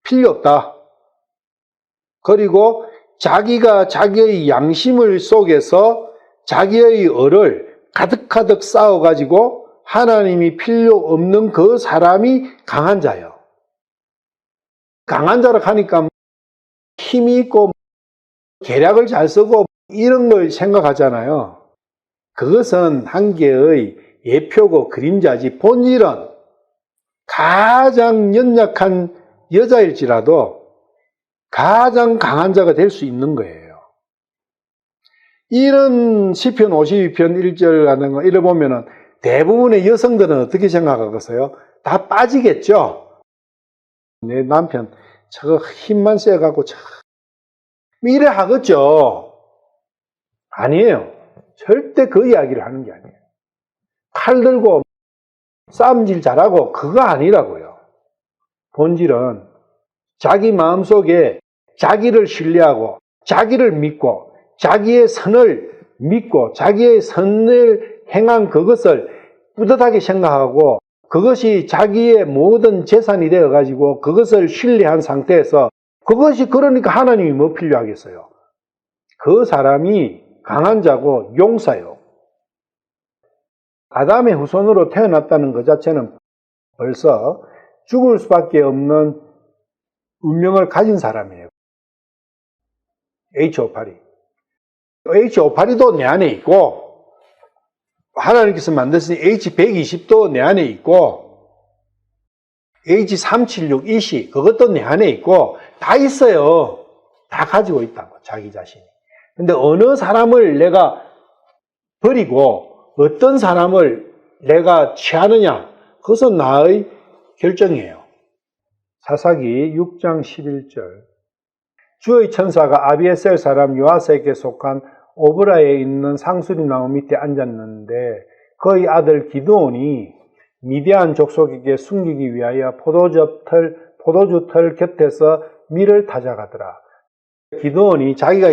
필요 없다. 그리고 자기가 자기의 양심을 속에서 자기의 을을 가득가득 쌓아가지고 하나님이 필요 없는 그 사람이 강한 자예요. 강한 자라 하니까 힘이 있고 계략을 잘 쓰고 이런 걸 생각하잖아요. 그것은 한 개의 예표고 그림자지 본질은 가장 연약한 여자일지라도 가장 강한 자가 될 수 있는 거예요. 이런 시편 52편 1절 같은 거 읽어보면은 대부분의 여성들은 어떻게 생각하겠어요? 다 빠지겠죠? 내 남편 저거 힘만 세갖고 이래 하겠죠? 아니에요. 절대 그 이야기를 하는 게 아니에요. 칼 들고 싸움질 잘하고 그거 아니라고요. 본질은 자기 마음속에 자기를 신뢰하고 자기를 믿고 자기의 선을 믿고 자기의 선을 행한 그것을 뿌듯하게 생각하고 그것이 자기의 모든 재산이 되어가지고 그것을 신뢰한 상태에서 그것이 그러니까 하나님이 뭐 필요하겠어요? 그 사람이 강한 자고 용사요. 아담의 후손으로 태어났다는 것 자체는 벌써 죽을 수밖에 없는 운명을 가진 사람이에요. H58이. H58이도 내 안에 있고, 하나님께서 만드신 H120도 내 안에 있고, H376 이시, 그것도 내 안에 있고, 다 있어요. 다 가지고 있다고, 자기 자신이. 근데 어느 사람을 내가 버리고, 어떤 사람을 내가 취하느냐, 그것은 나의 결정이에요. 사사기 6장 11절. 주의 천사가 아비에셀 사람 요아스에게 속한 오브라에 있는 상수리 나무 밑에 앉았는데 그의 아들 기드온이 미디안 족속에게 숨기기 위하여 포도주 털 곁에서 밀을 타작하더라. 기드온이 자기가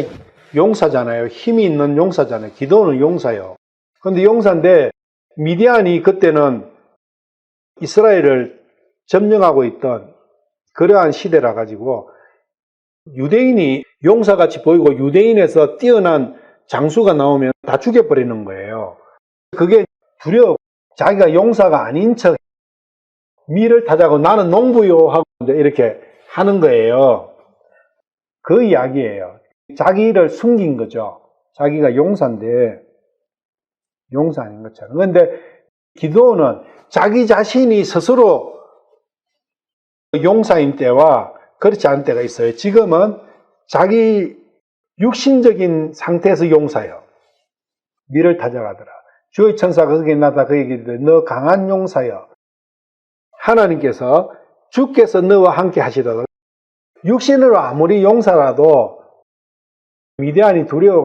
용사잖아요. 힘이 있는 용사잖아요. 기드온은 용사요. 근데 용사인데 미디안이 그때는 이스라엘을 점령하고 있던 그러한 시대라 가지고 유대인이 용사같이 보이고 유대인에서 뛰어난 장수가 나오면 다 죽여버리는 거예요. 그게 두려워. 자기가 용사가 아닌 척 밀을 타자고 나는 농부요 하고 이렇게 하는 거예요. 그 이야기예요. 자기를 숨긴 거죠. 자기가 용사인데 용사 아닌 것처럼. 그런데 기드온은 자기 자신이 스스로 용사인 때와 그렇지 않은 때가 있어요. 지금은 자기 육신적인 상태에서 용사예요. 밀을 타작하더라. 주의 천사가 거기에 나타 그에게 이르되 너 강한 용사여. 하나님께서 주께서 너와 함께 하시도록. 육신으로 아무리 용사라도 미디안이 두려워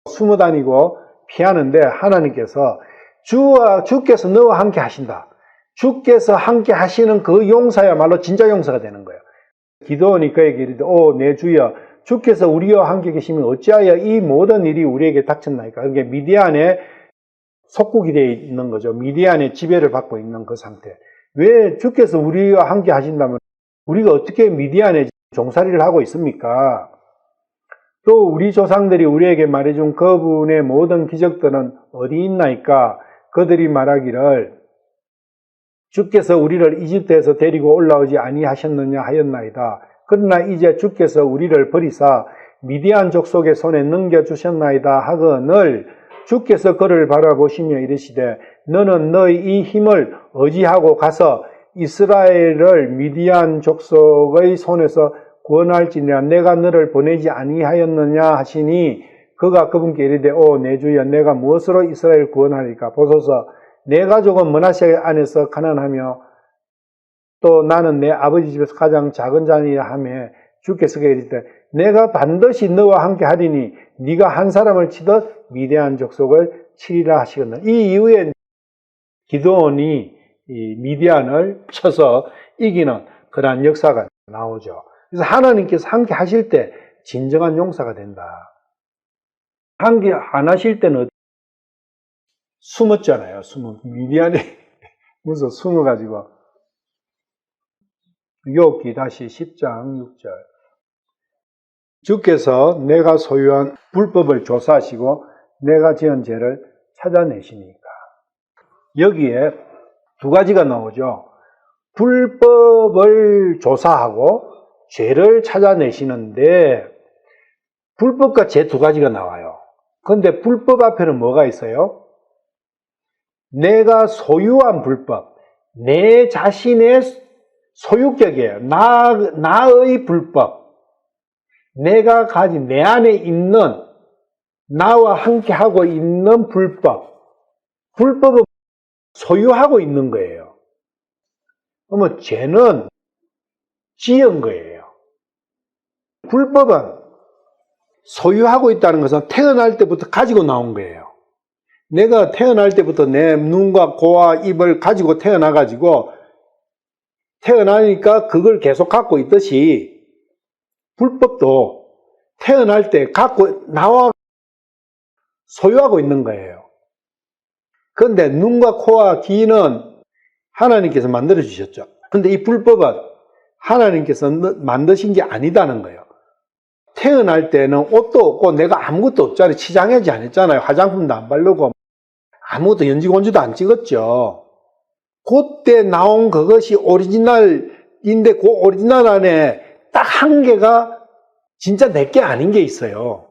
숨어 다니고 피하는데 하나님께서 주께서 너와 함께 하신다. 주께서 함께 하시는 그 용사야말로 진짜 용사가 되는 거예요. 기드온이 그에게 이르되 내 주여 주께서 우리와 함께 계시면 어찌하여 이 모든 일이 우리에게 닥쳤나이까. 그게 미디안에 속국이 되어 있는 거죠. 미디안의 지배를 받고 있는 그 상태. 왜 주께서 우리와 함께 하신다면 우리가 어떻게 미디안에 종살이를 하고 있습니까? 또 우리 조상들이 우리에게 말해준 그분의 모든 기적들은 어디 있나이까? 그들이 말하기를 주께서 우리를 이집트에서 데리고 올라오지 아니하셨느냐 하였나이다. 그러나 이제 주께서 우리를 버리사 미디안 족속의 손에 넘겨주셨나이다 하거늘 주께서 그를 바라보시며 이르시되 너는 너의 이 힘을 의지하고 가서 이스라엘을 미디안 족속의 손에서 구원할지니라. 내가 너를 보내지 아니하였느냐 하시니 그가 그분께 이르되 내 주여 내가 무엇으로 이스라엘 구원하리까. 보소서 내 가족은 므낫세 안에서 가난하며 또 나는 내 아버지 집에서 가장 작은 자니라 하며 주께서 이르시되 내가 반드시 너와 함께 하리니 네가 한 사람을 치듯 미디안 족속을 치리라 하시거늘. 이 이후에 기드온이 이 미디안을 쳐서 이기는 그러한 역사가 나오죠. 그래서 하나님께서 함께 하실 때 진정한 용사가 된다. 함께 안 하실 때는 숨었잖아요. 미디안에 무서 숨어가지고. 욥기 다시 10장 6절. 주께서 내가 소유한 불법을 조사하시고 내가 지은 죄를 찾아내시니까. 여기에 두 가지가 나오죠. 불법을 조사하고 죄를 찾아내시는데 불법과 죄 두 가지가 나와요. 그런데 불법 앞에는 뭐가 있어요? 내가 소유한 불법, 내 자신의 소유격이에요. 나의 불법, 내가 가진 내 안에 있는 나와 함께 하고 있는 불법, 불법은 소유하고 있는 거예요. 그러면 죄는 지은 거예요. 불법은 소유하고 있다는 것은 태어날 때부터 가지고 나온 거예요. 내가 태어날 때부터 내 눈과 코와 입을 가지고 태어나가지고 태어나니까 그걸 계속 갖고 있듯이 불법도 태어날 때 나와 소유하고 있는 거예요. 그런데 눈과 코와 귀는 하나님께서 만들어 주셨죠. 그런데 이 불법은 하나님께서 만드신 게 아니다는 거예요. 태어날 때는 옷도 없고 내가 아무것도 없잖아요. 치장하지 않았잖아요. 화장품도 안 바르고 아무것도 연지곤지도 안 찍었죠. 그때 나온 그것이 오리지널인데 그 오리지널 안에 딱 한 개가 진짜 내게 아닌 게 있어요.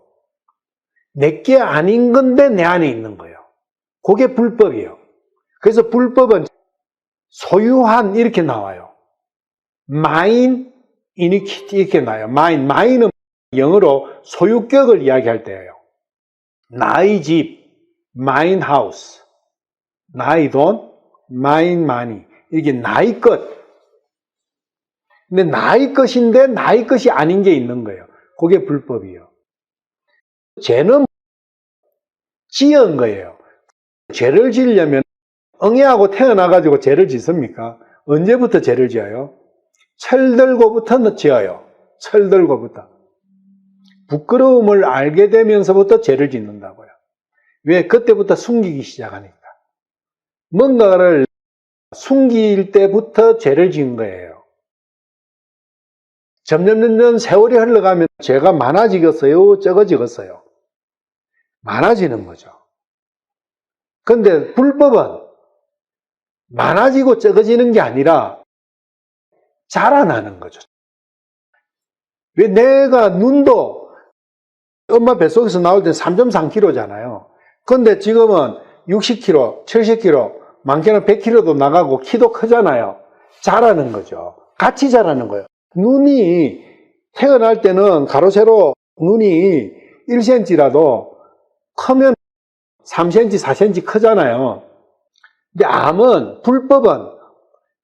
내게 아닌 건데 내 안에 있는 거예요. 그게 불법이에요. 그래서 불법은 소유한 이렇게 나와요. mine iniquity 이렇게 나와요. mine은 영어로 소유격을 이야기할 때예요. 나의 집, mine house, 나의 돈, mine money 이게 나의 것. 근데 나의 것인데 나의 것이 아닌 게 있는 거예요. 그게 불법이에요. 죄는 지은 거예요. 죄를 지으려면 응애하고 태어나가지고 죄를 짓습니까? 언제부터 죄를 지어요? 철들고부터 지어요. 철들고부터. 부끄러움을 알게 되면서부터 죄를 짓는다고요. 왜? 그때부터 숨기기 시작하니까. 뭔가를 숨길 때부터 죄를 지은 거예요. 점점 세월이 흘러가면 죄가 많아지겠어요? 적어지겠어요? 많아지는 거죠. 근데 불법은 많아지고 적어지는 게 아니라 자라나는 거죠. 왜? 내가 눈도 엄마 뱃속에서 나올 때 3.3kg잖아요. 근데 지금은 60kg, 70kg, 많게는 100kg도 나가고 키도 크잖아요. 자라는 거죠. 같이 자라는 거예요. 눈이 태어날 때는 가로 세로 눈이 1cm라도 크면 3cm, 4cm 크잖아요. 근데 암은, 불법은,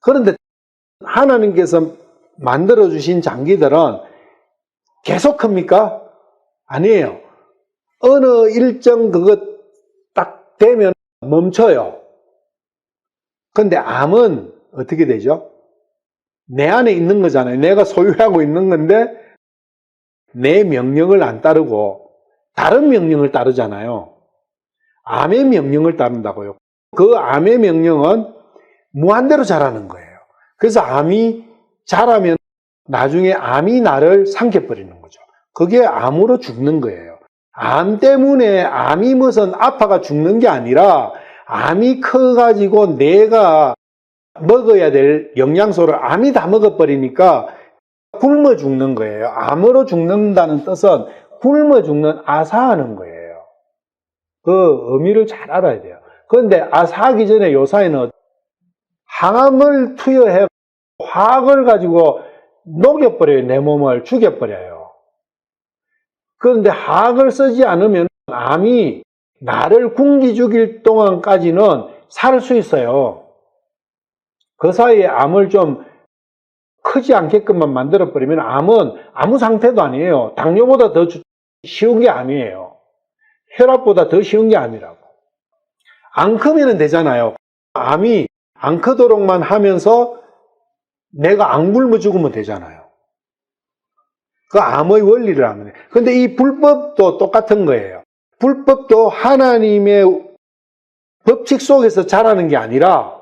그런데 하나님께서 만들어주신 장기들은 계속 큽니까? 아니에요. 어느 일정 그것 딱 되면 멈춰요. 그런데 암은 어떻게 되죠? 내 안에 있는 거잖아요. 내가 소유하고 있는 건데 내 명령을 안 따르고 다른 명령을 따르잖아요. 암의 명령을 따른다고요. 그 암의 명령은 무한대로 자라는 거예요. 그래서 암이 자라면 나중에 암이 나를 삼켜버리는 거죠. 그게 암으로 죽는 거예요. 암 때문에 암이 무슨 아파가 죽는 게 아니라 암이 커가지고 내가 먹어야 될 영양소를 암이 다 먹어버리니까 굶어 죽는 거예요. 암으로 죽는다는 뜻은 굶어 죽는 아사하는 거예요. 그 의미를 잘 알아야 돼요. 그런데 아사하기 전에 요사이는 항암을 투여해 화학을 가지고 녹여버려요. 내 몸을 죽여버려요. 그런데 화학을 쓰지 않으면 암이 나를 굶기 죽일 동안까지는 살 수 있어요. 그 사이에 암을 좀 크지 않게끔만 만들어버리면 암은 아무 상태도 아니에요. 당뇨보다 더 쉬운 게 암이에요. 혈압보다 더 쉬운 게 암이라고. 안 크면 되잖아요. 암이 안 크도록만 하면서 내가 안 굶어 죽으면 되잖아요. 그 암의 원리를 하면 돼요. 근데 이 불법도 똑같은 거예요. 불법도 하나님의 법칙 속에서 자라는 게 아니라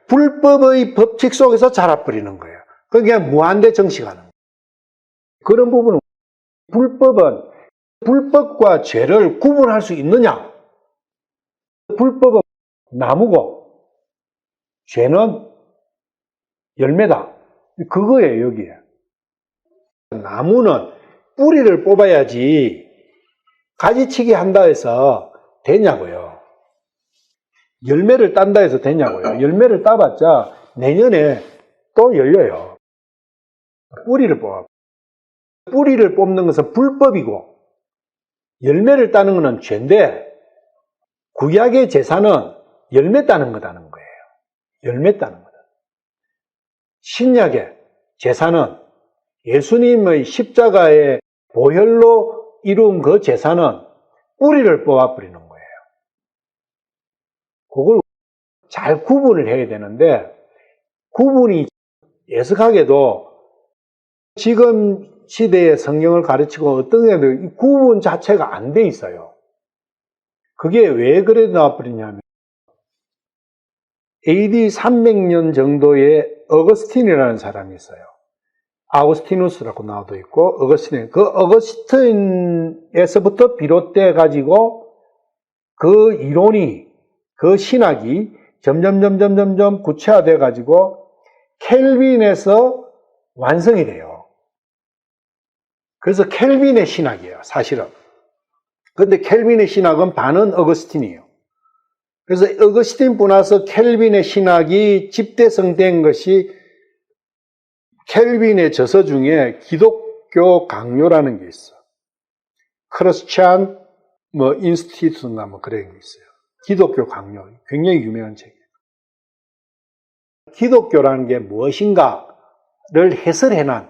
불법의 법칙 속에서 자라버리는 거예요. 그게 무한대 정식하는 거예요. 그런 부분은 불법은 불법과 죄를 구분할 수 있느냐? 불법은 나무고 죄는 열매다. 그거예요, 여기에. 나무는 뿌리를 뽑아야지 가지치기 한다 해서 되냐고요. 열매를 딴다 해서 되냐고요. 열매를 따봤자 내년에 또 열려요. 뿌리를 뽑아. 뿌리를 뽑는 것은 불법이고 열매를 따는 것은 죄인데 구약의 제사는 열매 따는 거다는 거예요. 열매 따는 거다. 신약의 제사는 예수님의 십자가의 보혈로 이룬 그 제사는 뿌리를 뽑아버리는 거예요. 그걸 잘 구분을 해야 되는데 구분이 애석하게도 지금 시대의 성경을 가르치고 어떤 애들 구분 자체가 안 돼 있어요. 그게 왜 그래 나와버리냐면 AD 300년 정도의 어거스틴이라는 사람이 있어요. 아우구스티누스라고 나와도 있고 어거스틴, 그 어거스틴에서부터 비롯돼 가지고 그 이론이, 그 신학이 점점 구체화돼 가지고 켈빈에서 완성이 돼요. 그래서 켈빈의 신학이에요, 사실은. 근데 켈빈의 신학은 반은 어거스틴이에요. 그래서 어거스틴 보나서 켈빈의 신학이 집대성된 것이 켈빈의 저서 중에 기독교 강요라는 게 있어. 크리스찬 인스티튜트인가 그런 게 있어요. 기독교 강요. 굉장히 유명한 책이에요. 기독교라는 게 무엇인가를 해설해난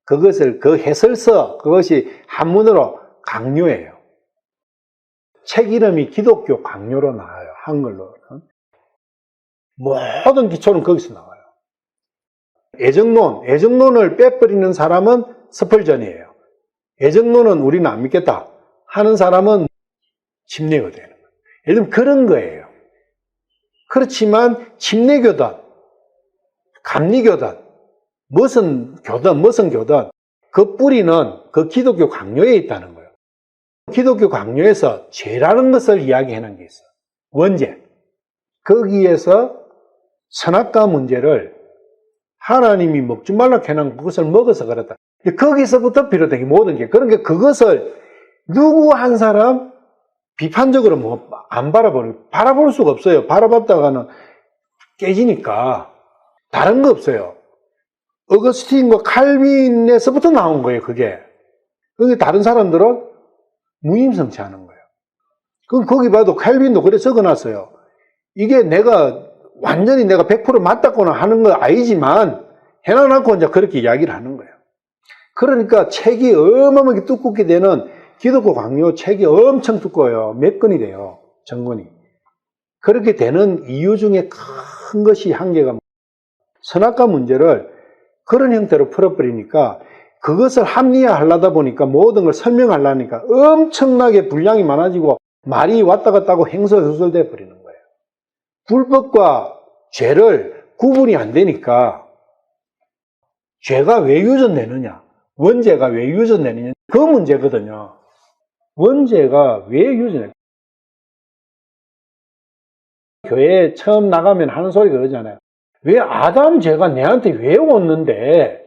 그것을, 그 해설서, 그것이 한문으로 강요예요. 책 이름이 기독교 강요로 나와요, 한글로는. 모든 기초는 거기서 나와요. 애정론을 빼버리는 사람은 스펄전이에요. 애정론은 우리는 안 믿겠다 하는 사람은 침례가 되는 거예요. 예를 들면 그런 거예요. 그렇지만 침례교든 감리교든 무슨 교든 그 뿌리는 그 기독교 강요에 있다는 거예요. 기독교 강요에서 죄라는 것을 이야기해놓은 게 있어요. 원죄. 거기에서 선악과 문제를 하나님이 먹지 말라 해놓은 그것을 먹어서 그렇다. 거기서부터 비롯된 게 모든 게. 그러니까 그것을 누구 한 사람 비판적으로 안 바라볼 수가 없어요. 바라봤다가는 깨지니까. 다른 거 없어요. 어거스틴과 칼빈에서부터 나온 거예요, 그게. 그러니까 다른 사람들은 무임승치 하는 거예요. 그럼 거기 봐도 칼빈도 그래 적어놨어요. 이게 완전히 내가 100% 맞다거나 하는 건 아니지만 해놔놓고 이제 그렇게 이야기를 하는 거예요. 그러니까 책이 어마어마하게 두껍게 되는 기독교 강요 책이 엄청 두꺼워요. 몇 권이 돼요, 전권이. 그렇게 되는 이유 중에 큰 것이 한계가 선악과 문제를 그런 형태로 풀어버리니까 그것을 합리화하려다 보니까 모든 걸 설명하려니까 엄청나게 분량이 많아지고 말이 왔다 갔다 하고 행설수설돼 버리는 거예요. 불법과 죄를 구분이 안 되니까 죄가 왜 유전되느냐, 원죄가 왜 유전되느냐, 그 문제거든요. 원죄가 왜 유전되느냐. 교회에 처음 나가면 하는 소리가 그러잖아요. 왜 아담 죄가 내한테 왜 왔는데,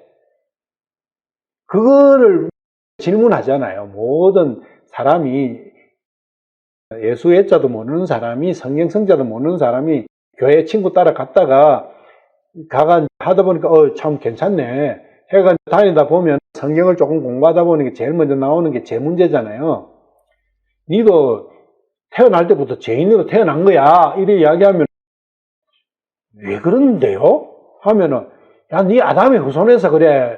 그거를 질문하잖아요. 모든 사람이, 예수 애자도 모르는 사람이, 성경 성자도 모르는 사람이 교회 친구 따라갔다가 하다 보니까 참 괜찮네 해가 다니다 보면 성경을 조금 공부하다 보니까 제일 먼저 나오는 게 죄 문제잖아요. 니도 태어날 때부터 죄인으로 태어난 거야 이렇게 이야기하면 왜 그러는데요? 하면은 야, 니 아담의 후손에서 그래.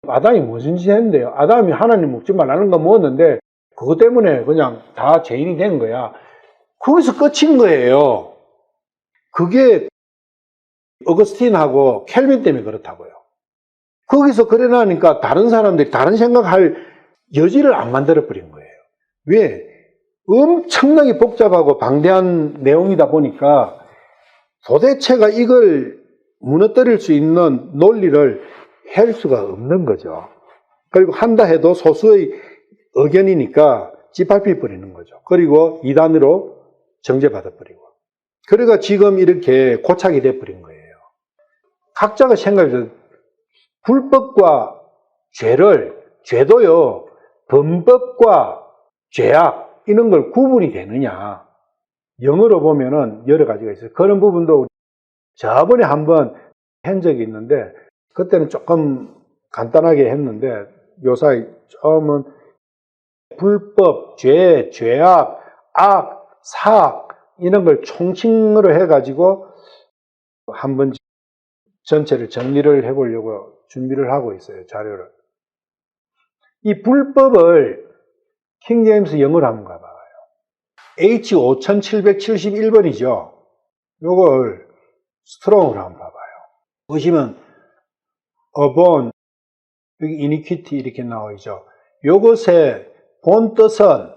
아담이 무슨 짓 했는데요? 아담이 하나님 먹지 말라는 거 먹었는데 그것 때문에 그냥 다 죄인이 된 거야. 거기서 끝인 거예요. 그게 어거스틴하고 켈빈 때문에 그렇다고요. 거기서 그래 놔니까 다른 사람들이 다른 생각할 여지를 안 만들어버린 거예요. 왜? 엄청나게 복잡하고 방대한 내용이다 보니까 도대체가 이걸 무너뜨릴 수 있는 논리를 할 수가 없는 거죠. 그리고 한다 해도 소수의 의견이니까 짓밟혀 버리는 거죠. 그리고 이단으로 정죄받아 버리고. 그러니까 지금 이렇게 고착이 돼 버린 거예요. 각자가 생각해서 불법과 죄도요, 범법과 죄악, 이런 걸 구분이 되느냐. 영어로 보면은 여러 가지가 있어요. 그런 부분도 저번에 한번 한 적이 있는데, 그때는 조금 간단하게 했는데, 요사이 처음은 불법, 죄, 죄악, 악, 사악, 이런 걸 총칭으로 해가지고 한번 전체를 정리를 해보려고 준비를 하고 있어요, 자료를. 이 불법을 킹제임스 영어로 한번 가봐요. H5771번이죠. 요걸 스트롱으로 한번 봐봐요. 보시면 upon, 여기 iniquity 이렇게 나오죠. 요것의 본 뜻은,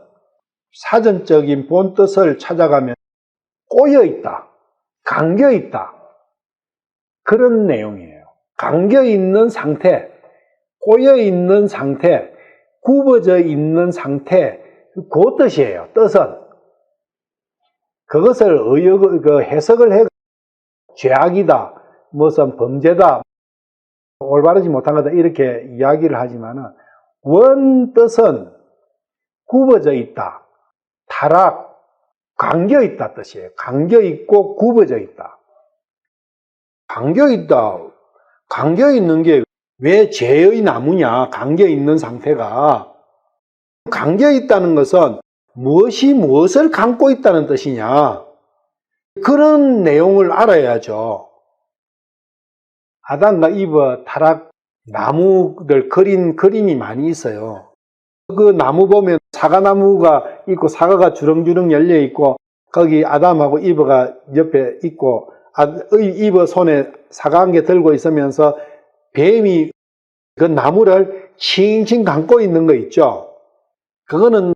사전적인 본 뜻을 찾아가면 꼬여있다, 감겨있다, 그런 내용이에요. 감겨있는 상태, 꼬여 있는 상태, 굽어져 있는 상태, 그 뜻이에요. 뜻은. 그것을 해석을 해, 죄악이다, 무슨 범죄다, 올바르지 못한 거다, 이렇게 이야기를 하지만은, 원 뜻은 굽어져 있다, 타락, 감겨 있다 뜻이에요. 감겨 있고 굽어져 있다. 감겨 있다. 감겨 있는 게 왜 죄의 나무냐? 감겨 있는 상태가. 감겨 있다는 것은 무엇이 무엇을 감고 있다는 뜻이냐? 그런 내용을 알아야죠. 아담과 이브 타락 나무들 그린 그림이 많이 있어요. 그 나무 보면 사과나무가 있고 사과가 주렁주렁 열려 있고 거기 아담하고 이브가 옆에 있고 이브 손에 사과 한 개 들고 있으면서 뱀이 그 나무를 칭칭 감고 있는 거 있죠. 그거는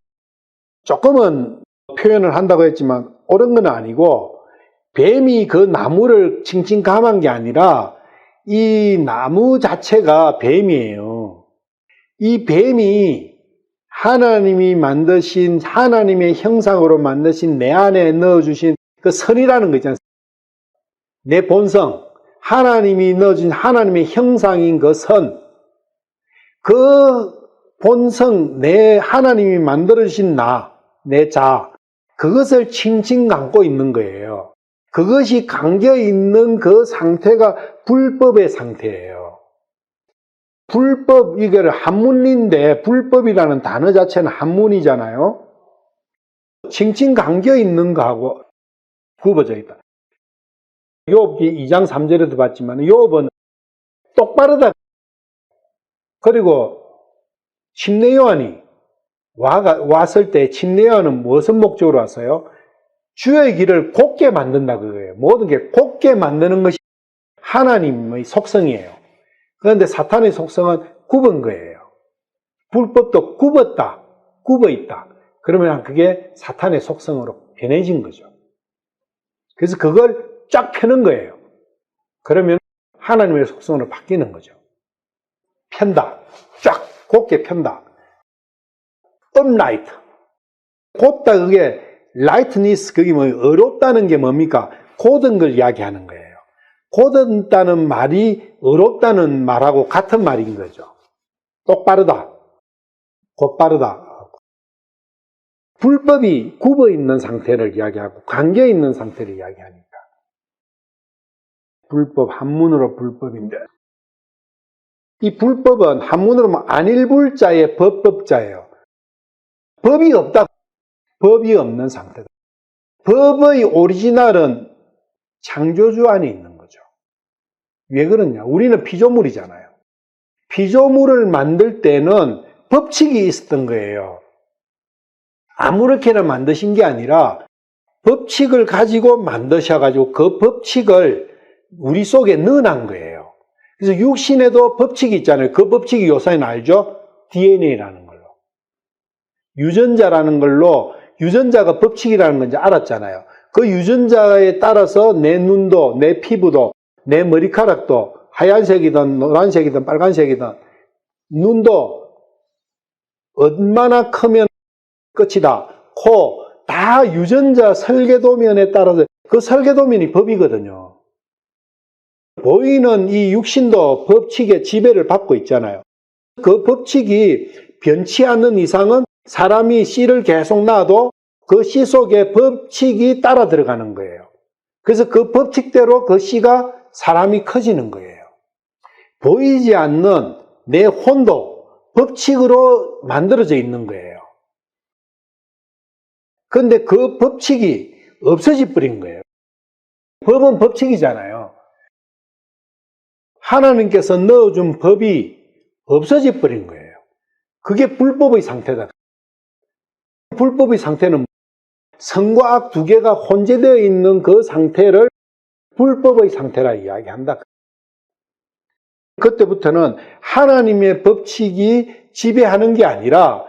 조금은 표현을 한다고 했지만 옳은 건 아니고 뱀이 그 나무를 칭칭 감은 게 아니라 이 나무 자체가 뱀이에요. 이 뱀이 하나님이 만드신 하나님의 형상으로 만드신 내 안에 넣어주신 그 선이라는 거 있잖아요. 내 본성, 하나님이 넣어준 하나님의 형상인 그 선, 그 본성, 내 하나님이 만들어주신 내 자, 그것을 칭칭 감고 있는 거예요. 그것이 감겨 있는 그 상태가 불법의 상태예요. 불법, 이걸 한문인데 불법이라는 단어 자체는 한문이잖아요. 칭칭 감겨 있는 거하고 굽어져 있다. 욥기 2장 3절에도 봤지만 욥은 똑바르다. 그리고 침례 요한이 왔을 때 침례 요한은 무슨 목적으로 왔어요? 주의 길을 곱게 만든다 그거예요. 모든 게 곱게 만드는 것이 하나님의 속성이에요. 그런데 사탄의 속성은 굽은 거예요. 불법도 굽었다, 굽어 있다. 그러면 그게 사탄의 속성으로 변해진 거죠. 그래서 그걸 쫙 펴는 거예요. 그러면 하나님의 속성으로 바뀌는 거죠. 편다. 쫙 곱게 편다. upright. 곧다 그게 lightness, 그게 어렵다는 게 뭡니까? 곧은 걸 이야기하는 거예요. 곧다는 말이 어렵다는 말하고 같은 말인 거죠. 똑바르다. 곧바르다. 불법이 굽어 있는 상태를 이야기하고 감겨 있는 상태를 이야기하니까. 불법, 한문으로 불법인데. 이 불법은 한문으로 안일불자의 법법자예요. 법이 없다. 법이 없는 상태다. 법의 오리지널은 창조주 안에 있는 거죠. 왜 그러냐? 우리는 피조물이잖아요. 피조물을 만들 때는 법칙이 있었던 거예요. 아무렇게나 만드신 게 아니라 법칙을 가지고 만드셔가지고 그 법칙을 우리 속에 넣어놓은 거예요. 그래서 육신에도 법칙이 있잖아요. 그 법칙이 요새는 알죠? DNA라는 걸로. 유전자라는 걸로 유전자가 법칙이라는 건지 알았잖아요. 그 유전자에 따라서 내 눈도, 내 피부도, 내 머리카락도 하얀색이든 노란색이든 빨간색이든 눈도 얼마나 크면 끝이다. 코, 다 유전자 설계도면에 따라서 그 설계도면이 법이거든요. 보이는 이 육신도 법칙의 지배를 받고 있잖아요. 그 법칙이 변치 않는 이상은 사람이 씨를 계속 낳아도 그 씨 속에 법칙이 따라 들어가는 거예요. 그래서 그 법칙대로 그 씨가 사람이 커지는 거예요. 보이지 않는 내 혼도 법칙으로 만들어져 있는 거예요. 그런데 그 법칙이 없어져 버린 거예요. 법은 법칙이잖아요. 하나님께서 넣어준 법이 없어져 버린 거예요. 그게 불법의 상태다. 불법의 상태는 선과 악 두 개가 혼재되어 있는 그 상태를 불법의 상태라 이야기한다. 그때부터는 하나님의 법칙이 지배하는 게 아니라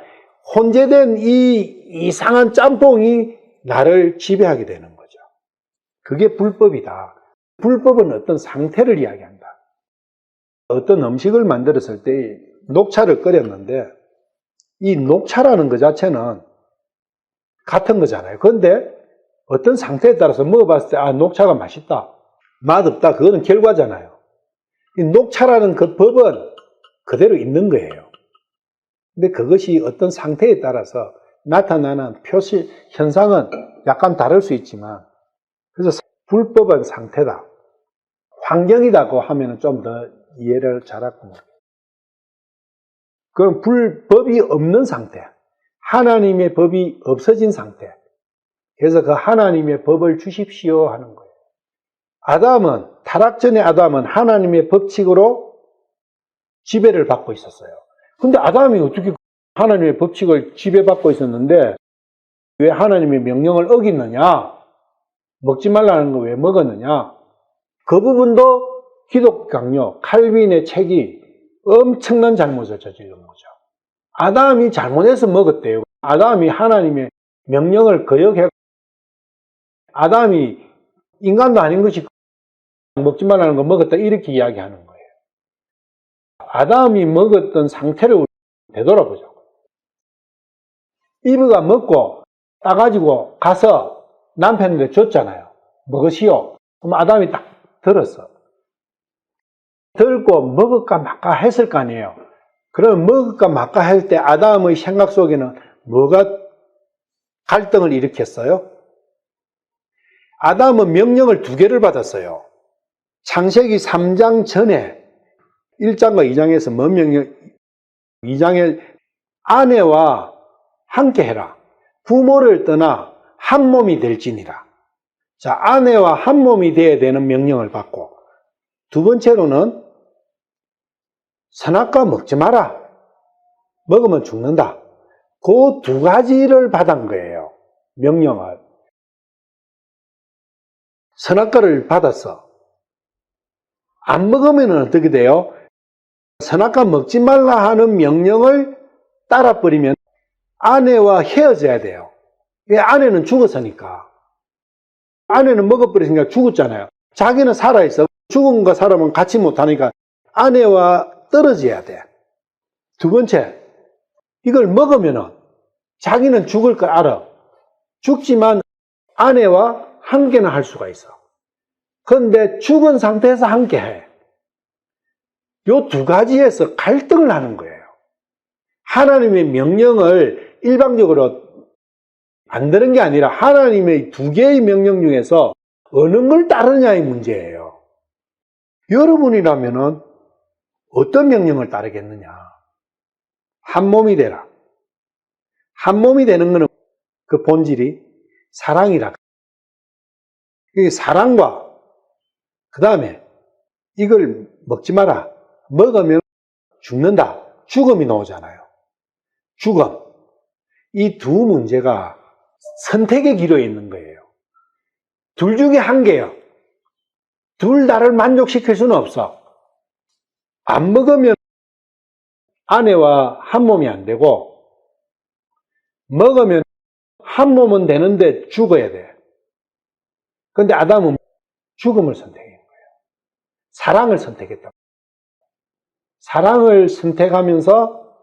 혼재된 이 이상한 짬뽕이 나를 지배하게 되는 거죠. 그게 불법이다. 불법은 어떤 상태를 이야기한다. 어떤 음식을 만들었을 때 녹차를 끓였는데 이 녹차라는 것 자체는 같은 거잖아요. 그런데 어떤 상태에 따라서 먹어봤을 때 녹차가 맛있다, 맛없다, 그거는 결과잖아요. 이 녹차라는 그 법은 그대로 있는 거예요. 근데 그것이 어떤 상태에 따라서 나타나는 표시 현상은 약간 다를 수 있지만, 그래서 불법은 상태다, 환경이다고 하면 좀 더 이해를 잘하고, 그럼 불법이 없는 상태, 하나님의 법이 없어진 상태, 그래서 그 하나님의 법을 주십시오 하는 거예요. 아담은, 타락 전에 아담은 하나님의 법칙으로 지배를 받고 있었어요. 근데 아담이 어떻게 하나님의 법칙을 지배받고 있었는데 왜 하나님의 명령을 어기느냐, 먹지 말라는 거 왜 먹었느냐, 그 부분도 기독 강요 칼빈의 책이 엄청난 잘못을 저지른 거죠. 아담이 잘못해서 먹었대요. 아담이 하나님의 명령을 거역해, 아담이 인간도 아닌 것이 먹지 말라는 거 먹었다 이렇게 이야기하는 거예요. 아담이 먹었던 상태를 되돌아보자고. 이브가 먹고 따가지고 가서 남편한테 줬잖아요. 먹으시오. 그럼 아담이 딱 들었어. 들고 먹을까 말까 했을 거 아니에요. 그럼 먹을까 말까 할 때 아담의 생각 속에는 뭐가 갈등을 일으켰어요? 아담은 명령을 2개를 받았어요. 창세기 3장 전에 1장과 2장에서 뭔 명령? 2장에 아내와 함께 해라. 부모를 떠나 한 몸이 될지니라. 자, 아내와 한 몸이 되어야 되는 명령을 받고, 두 번째로는 선악과 먹지 마라. 먹으면 죽는다. 그 2가지를 받은 거예요. 명령을. 선악과를 받았어. 안 먹으면 어떻게 돼요? 선악과 먹지 말라 하는 명령을 따라버리면 아내와 헤어져야 돼요. 왜? 아내는 죽었으니까. 아내는 먹어버렸으니까 죽었잖아요. 자기는 살아있어. 죽음과 사람은 같이 못하니까 아내와 떨어져야 돼. 두 번째, 이걸 먹으면은 자기는 죽을 걸 알아. 죽지만 아내와 함께는 할 수가 있어. 그런데 죽은 상태에서 함께 해. 요 2가지에서 갈등을 하는 거예요. 하나님의 명령을 일방적으로 안 되는 게 아니라 하나님의 2개의 명령 중에서 어느 걸 따르냐의 문제예요. 여러분이라면은 어떤 명령을 따르겠느냐? 한 몸이 되라. 한 몸이 되는 것은 그 본질이 사랑이라. 이 사랑과 그 다음에 이걸 먹지 마라. 먹으면 죽는다. 죽음이 나오잖아요. 죽음. 이 2 문제가 선택의 기로에 있는 거예요. 둘 중에 한 개요. 둘 다를 만족시킬 수는 없어. 안 먹으면 아내와 한 몸이 안 되고, 먹으면 한 몸은 되는데 죽어야 돼. 그런데 아담은 죽음을 선택한 거예요. 사랑을 선택했다. 사랑을 선택하면서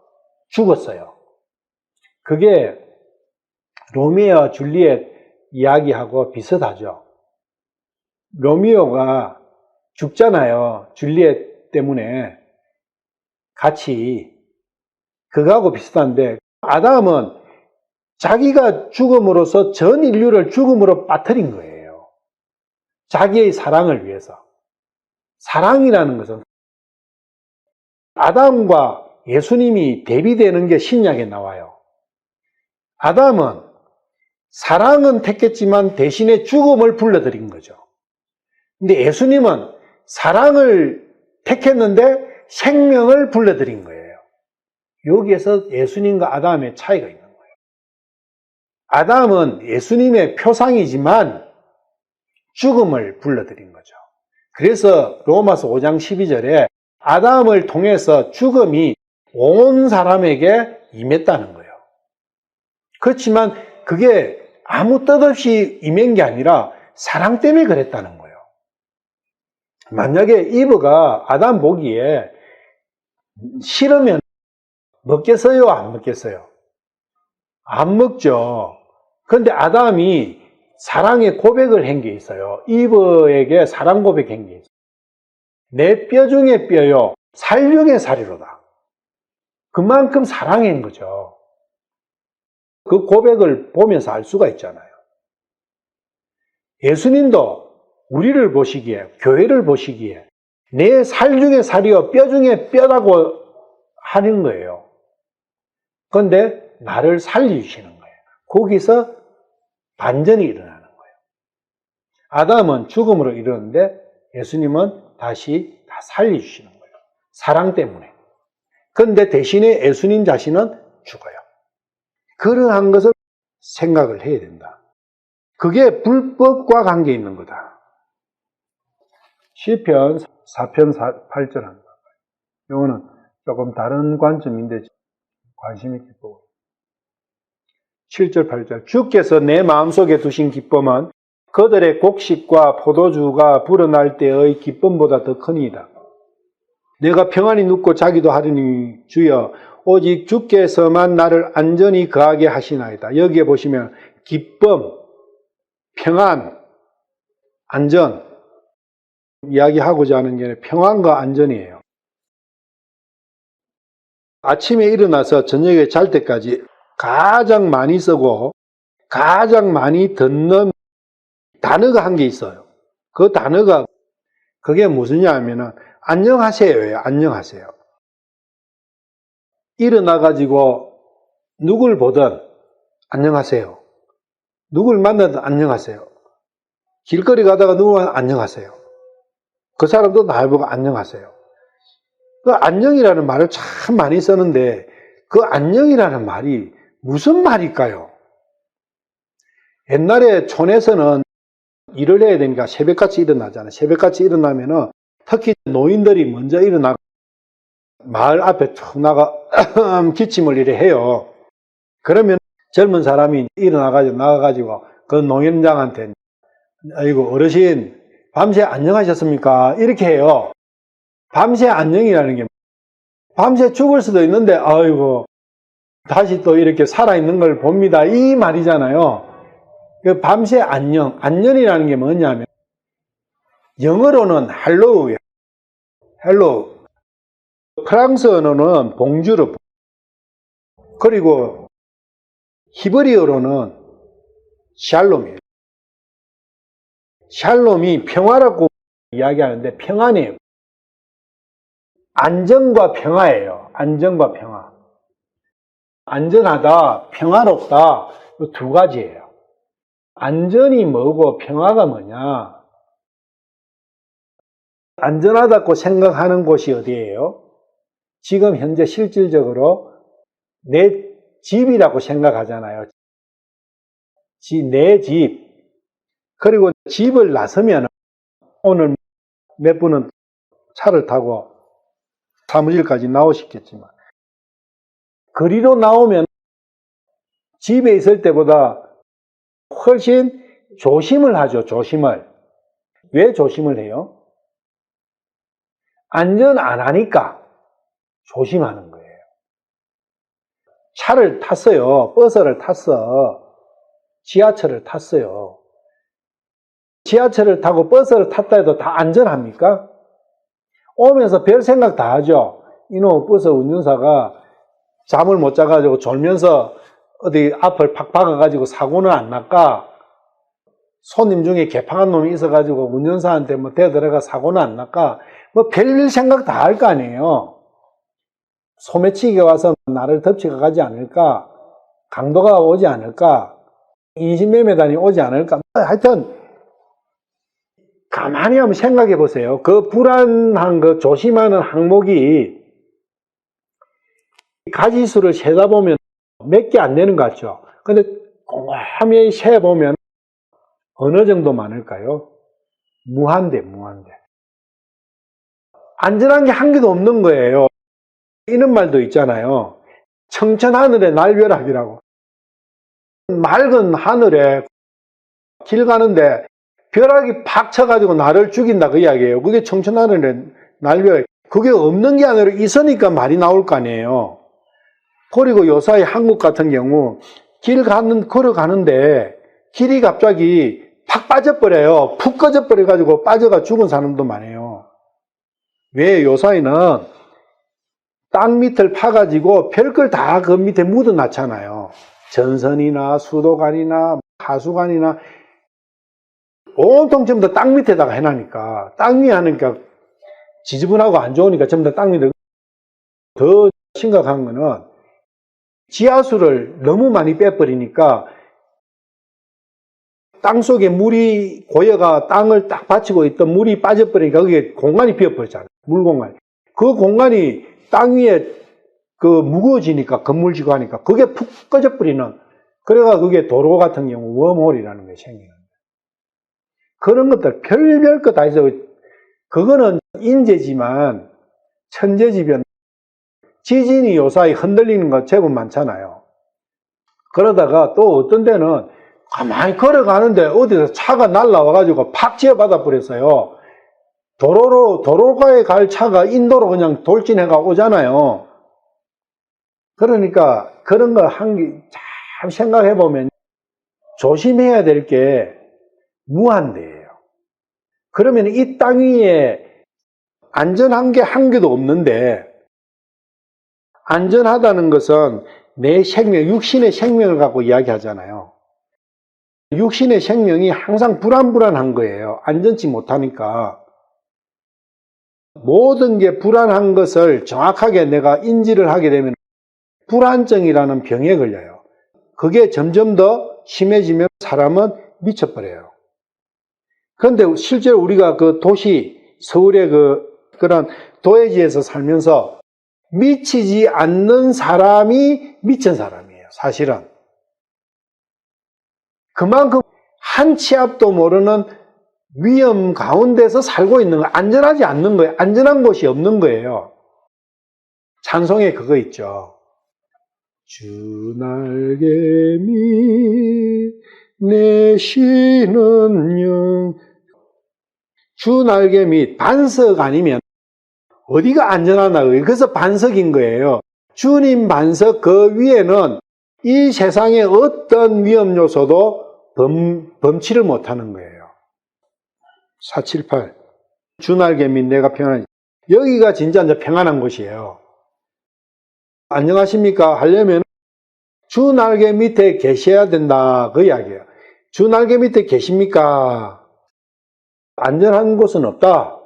죽었어요. 그게 로미오와 줄리엣 이야기하고 비슷하죠. 로미오가 죽잖아요. 줄리엣 때문에. 같이. 그거하고 비슷한데, 아담은 자기가 죽음으로써 전 인류를 죽음으로 빠뜨린 거예요. 자기의 사랑을 위해서. 사랑이라는 것은 아담과 예수님이 대비되는 게 신약에 나와요. 아담은 사랑은 택했지만 대신에 죽음을 불러들인 거죠. 근데 예수님은 사랑을 택했는데 생명을 불러들인 거예요. 여기에서 예수님과 아담의 차이가 있는 거예요. 아담은 예수님의 표상이지만 죽음을 불러들인 거죠. 그래서 로마서 5장 12절에 아담을 통해서 죽음이 온 사람에게 임했다는 거예요. 그렇지만 그게 아무 뜻 없이 임한 게 아니라 사랑 때문에 그랬다는 거예요. 만약에 이브가 아담 보기에 싫으면 먹겠어요? 안 먹겠어요? 안 먹죠. 그런데 아담이 사랑의 고백을 한 게 있어요. 이브에게 사랑 고백한 게 있어요. 내 뼈 중에 뼈요, 살 중에 살이로다. 그만큼 사랑한 거죠. 그 고백을 보면서 알 수가 있잖아요. 예수님도 우리를 보시기에, 교회를 보시기에 내 살 중에 살이요, 뼈 중에 뼈라고 하는 거예요. 그런데 나를 살려주시는 거예요. 거기서 반전이 일어나는 거예요. 아담은 죽음으로 이르는데 예수님은 다시 다 살려주시는 거예요. 사랑 때문에. 그런데 대신에 예수님 자신은 죽어요. 그러한 것을 생각을 해야 된다. 그게 불법과 관계 있는 거다. 시편 4편 8절 합니다. 이거는 조금 다른 관점인데 관심 있게 보고. 7절 8절. 주께서 내 마음속에 두신 기쁨은 그들의 곡식과 포도주가 불어날 때의 기쁨보다 더 크니이다. 내가 평안히 눕고 자기도 하리니 주여 오직 주께서만 나를 안전히 거하게 하시나이다. 여기에 보시면 기쁨, 평안, 안전 이야기하고자 하는 게 평안과 안전이에요. 아침에 일어나서 저녁에 잘 때까지 가장 많이 쓰고 가장 많이 듣는 단어가 한 개 있어요. 그 단어가 그게 무엇이냐 하면은 안녕하세요예요. 안녕하세요. 일어나가지고 누굴 보든 안녕하세요. 누굴 만나든 안녕하세요. 길거리 가다가 누구만 안녕하세요. 그 사람도 날 보고 안녕하세요. 그 안녕이라는 말을 참 많이 쓰는데 그 안녕이라는 말이 무슨 말일까요? 옛날에 촌에서는 일을 해야 되니까 새벽같이 일어나잖아요. 새벽같이 일어나면은 특히 노인들이 먼저 일어나 마을 앞에 툭 나가 기침을 이래 해요. 그러면 젊은 사람이 나가가지고 그 노인장한테 아이고 어르신 밤새 안녕하셨습니까? 이렇게 해요. 밤새 안녕이라는 게 밤새 죽을 수도 있는데 아이고 다시 또 이렇게 살아있는 걸 봅니다. 이 말이잖아요. 그 밤새 안녕. 안녕이라는 게 뭐냐면 영어로는 헬로우예요. 헬로우. 프랑스 언어는 봉주르. 그리고 히브리어로는 샬롬이에요. 샬롬이 평화라고 이야기하는데 평안이에요. 안정과 평화예요. 안정과 평화. 안전하다, 평화롭다, 이 두 가지예요. 안전이 뭐고 평화가 뭐냐? 안전하다고 생각하는 곳이 어디예요? 지금 현재 실질적으로 내 집이라고 생각하잖아요. 내 집. 그리고 집을 나서면 오늘 몇 분은 차를 타고 사무실까지 나오시겠지만 거리로 나오면 집에 있을 때보다 훨씬 조심을 하죠. 조심을. 왜 조심을 해요? 안전 안 하니까 조심하는 거예요. 차를 탔어요. 버스를 탔어. 지하철을 탔어요. 지하철을 타고 버스를 탔다 해도 다 안전합니까? 오면서 별 생각 다 하죠. 이놈 버스 운전사가 잠을 못 자가지고 졸면서 어디 앞을 팍 박아가지고 사고는 안 날까? 손님 중에 개판한 놈이 있어가지고 운전사한테 뭐 대들어가 사고는 안 날까? 뭐 별일 생각 다 할 거 아니에요. 소매치기가 와서 나를 덮치고 가지 않을까? 강도가 오지 않을까? 인신매매단이 오지 않을까? 하여튼 가만히 한번 생각해 보세요. 그 불안한 그 조심하는 항목이 가지수를 세다 보면 몇 개 안 되는 것 같죠? 근데 곰곰이 세보면 어느 정도 많을까요? 무한대, 무한대. 안전한 게 한 개도 없는 거예요. 이런 말도 있잖아요. 청천하늘의 날벼락이라고. 맑은 하늘에 길 가는데 벼락이 팍 쳐가지고 나를 죽인다 그 이야기예요. 그게 청천하늘의 날벼락. 그게 없는 게 아니라 있으니까 말이 나올 거 아니에요. 그리고 요사이 한국 같은 경우 걸어가는데 길이 갑자기 팍 빠져버려요. 푹 꺼져버려가지고 빠져가 죽은 사람도 많아요. 왜? 요사이는 땅 밑을 파가지고 별걸 다 그 밑에 묻어놨잖아요. 전선이나 수도관이나 하수관이나 온통 전부 다 땅 밑에다가 해놔니까, 땅 위에 하니까 지저분하고 안 좋으니까 전부 다 땅 밑에. 더 심각한 거는 지하수를 너무 많이 빼버리니까 땅 속에 물이 고여가 땅을 딱 받치고 있던 물이 빠져버리니까 그게 공간이 비어버렸잖아요. 물 공간이. 그 공간이 땅 위에 그 무거워지니까, 건물 지고 하니까 그게 푹 꺼져버리는, 그래가 그게 도로 같은 경우 웜홀이라는 게 생기는 거예요. 그런 것들 별별 것 다 있어. 그거는 인재지만 천재지변. 지진이 요사이 흔들리는 거 제법 많잖아요. 그러다가 또 어떤 데는 가만히 걸어가는데 어디서 차가 날라와가지고 팍 지어받아 버렸어요. 도로가에 갈 차가 인도로 그냥 돌진해가 오잖아요. 그러니까 그런 거 참 생각해 보면 조심해야 될 게 무한대예요. 그러면 이 땅 위에 안전한 게 한 개도 없는데, 안전하다는 것은 내 생명, 육신의 생명을 갖고 이야기하잖아요. 육신의 생명이 항상 불안한 거예요. 안전치 못하니까. 모든 게 불안한 것을 정확하게 내가 인지를 하게 되면 불안증이라는 병에 걸려요. 그게 점점 더 심해지면 사람은 미쳐버려요. 그런데 실제로 우리가 그 도시, 서울의 그런 도회지에서 살면서 미치지 않는 사람이 미친 사람이에요, 사실은. 그만큼 한 치 앞도 모르는 위험 가운데서 살고 있는 거예요. 안전하지 않는 거예요. 안전한 곳이 없는 거예요. 찬송에 그거 있죠. 주 날개미 내쉬는 영. 주 날개미, 반석 아니면 어디가 안전하나. 그래서 반석인 거예요. 주님 반석 그 위에는 이 세상의 어떤 위험 요소도 범치를 못하는 거예요. 478. 주 날개미 내가 평안하지. 여기가 진짜 이제 평안한 곳이에요. 안녕하십니까 하려면 주 날개 밑에 계셔야 된다, 그 이야기예요. 주 날개 밑에 계십니까? 안전한 곳은 없다.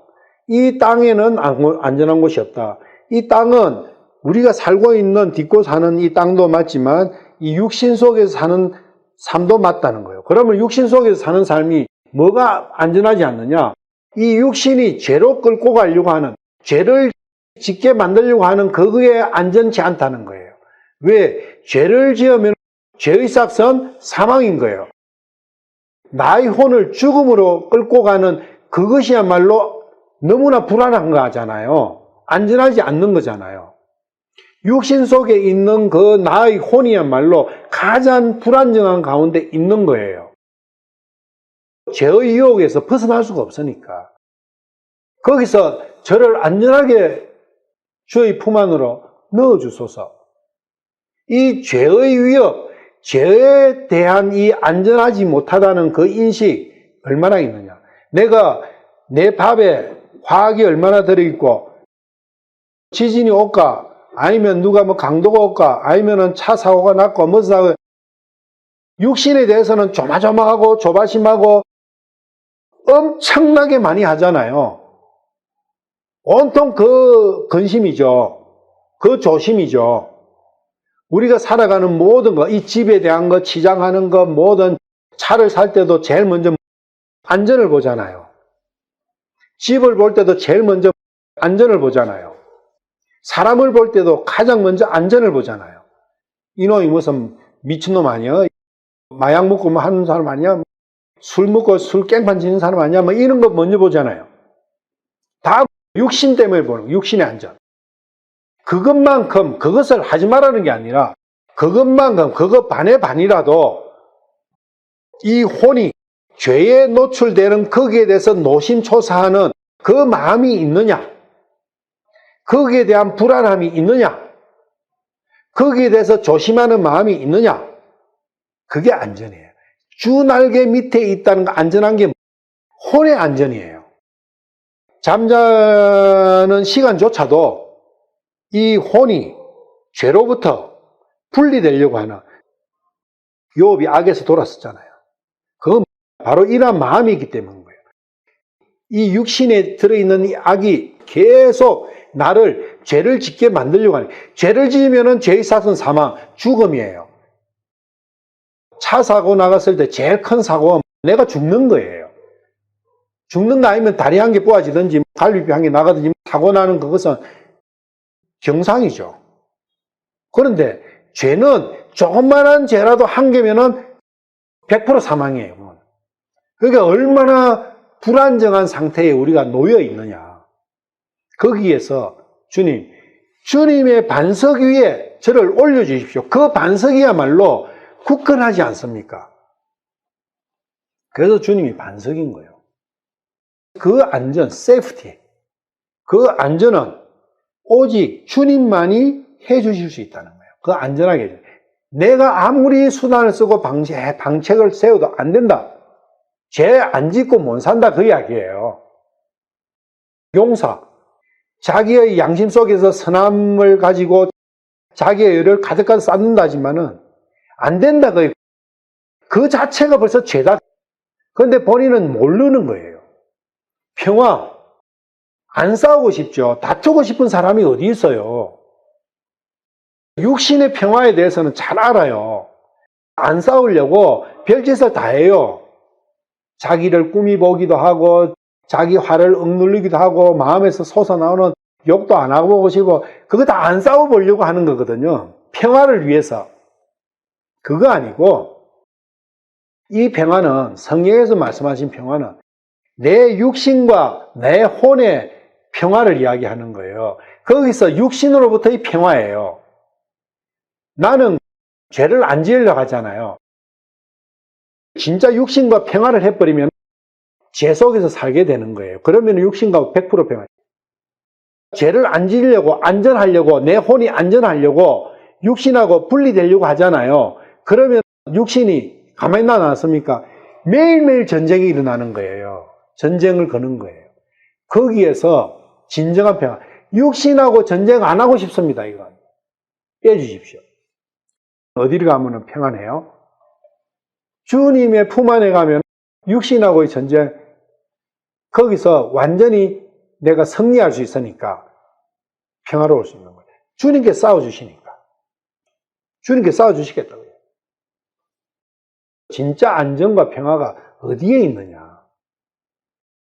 이 땅에는 안전한 곳이 없다. 이 땅은 우리가 살고 있는, 딛고 사는 이 땅도 맞지만 이 육신 속에서 사는 삶도 맞다는 거예요. 그러면 육신 속에서 사는 삶이 뭐가 안전하지 않느냐? 이 육신이 죄로 끌고 가려고 하는, 죄를 짓게 만들려고 하는 그거에 안전치 않다는 거예요. 왜? 죄를 지으면 죄의 삭은 사망인 거예요. 나의 혼을 죽음으로 끌고 가는 그것이야말로 너무나 불안한 거잖아요. 안전하지 않는 거잖아요. 육신 속에 있는 그 나의 혼이야말로 가장 불안정한 가운데 있는 거예요. 죄의 유혹에서 벗어날 수가 없으니까. 거기서 저를 안전하게 주의 품 안으로 넣어주소서. 이 죄의 위협, 죄에 대한 이 안전하지 못하다는 그 인식 얼마나 있느냐. 내가 내 밥에 화학이 얼마나 들어있고, 지진이 올까, 아니면 누가 뭐 강도가 올까, 아니면은 차 사고가 났고, 무슨 사고, 육신에 대해서는 조마조마하고 조바심하고 엄청나게 많이 하잖아요. 온통 그 근심이죠. 그 조심이죠. 우리가 살아가는 모든 거, 이 집에 대한 거, 치장하는 거, 모든 차를 살 때도 제일 먼저 안전을 보잖아요. 집을 볼 때도 제일 먼저 안전을 보잖아요. 사람을 볼 때도 가장 먼저 안전을 보잖아요. 이놈이 무슨 미친놈 아니야? 마약 먹고 뭐 하는 사람 아니야? 술 먹고 술 깽판 치는 사람 아니야? 뭐 이런 거 먼저 보잖아요. 다 육신 때문에 보는 거예요. 육신의 안전. 그것만큼, 그것을 하지 말라는 게 아니라 그것만큼, 그것 반의 반이라도 이 혼이 죄에 노출되는 거기에 대해서 노심초사하는 그 마음이 있느냐? 거기에 대한 불안함이 있느냐? 거기에 대해서 조심하는 마음이 있느냐? 그게 안전이에요. 주 날개 밑에 있다는 거 안전한 게 혼의 안전이에요. 잠자는 시간조차도 이 혼이 죄로부터 분리되려고 하는 욥이 악에서 돌았었잖아요. 그건 바로 이러한 마음이기 때문인 거예요. 이 육신에 들어있는 이 악이 계속 나를 죄를 짓게 만들려고 하는 거예요. 죄를 지으면 죄의 삭은 사망, 죽음이에요. 차 사고 나갔을 때 제일 큰 사고는 내가 죽는 거예요. 죽는 거 아니면 다리 한 개 부러지든지 갈비뼈 한 개 나가든지 사고 나는 그것은 정상이죠. 그런데 죄는 조그만한 죄라도 한 개면은 100% 사망이에요. 그러니까 얼마나 불안정한 상태에 우리가 놓여 있느냐. 거기에서 주님의 반석 위에 저를 올려주십시오. 그 반석이야말로 굳건하지 않습니까? 그래서 주님이 반석인 거예요. 그 안전, 세이프티, 그 안전은 오직 주님만이 해주실 수 있다는 거예요. 그 안전하게 해줘요. 내가 아무리 수단을 쓰고 방책을 세워도 안 된다. 죄 안 짓고 못 산다 그 이야기예요. 용사, 자기의 양심 속에서 선함을 가지고 자기의 의를 가득가득 쌓는다지만은 안 된다 그 자체가 벌써 죄다. 그런데 본인은 모르는 거예요. 평화, 안 싸우고 싶죠. 다투고 싶은 사람이 어디 있어요. 육신의 평화에 대해서는 잘 알아요. 안 싸우려고 별짓을 다 해요. 자기를 꾸미 보기도 하고 자기 화를 억누르기도 하고 마음에서 솟아나오는 욕도 안 하고 보시고 그거 다 안 싸워보려고 하는 거거든요. 평화를 위해서. 그거 아니고 이 평화는 성경에서 말씀하신 평화는 내 육신과 내 혼의 평화를 이야기하는 거예요. 거기서 육신으로부터의 평화예요. 나는 죄를 안 지으려고 하잖아요. 진짜 육신과 평화를 해버리면 죄 속에서 살게 되는 거예요. 그러면 육신과 100% 평화. 죄를 안 지으려고, 안전하려고, 내 혼이 안전하려고 육신하고 분리되려고 하잖아요. 그러면 육신이 가만히 놔놨습니까? 매일매일 전쟁이 일어나는 거예요. 전쟁을 거는 거예요. 거기에서 진정한 평화. 육신하고 전쟁 안 하고 싶습니다, 이건. 빼주십시오. 어디를 가면 평안해요? 주님의 품 안에 가면 육신하고의 전쟁, 거기서 완전히 내가 승리할 수 있으니까 평화로울 수 있는 거예요. 주님께 싸워주시니까. 주님께 싸워주시겠다고요. 진짜 안정과 평화가 어디에 있느냐?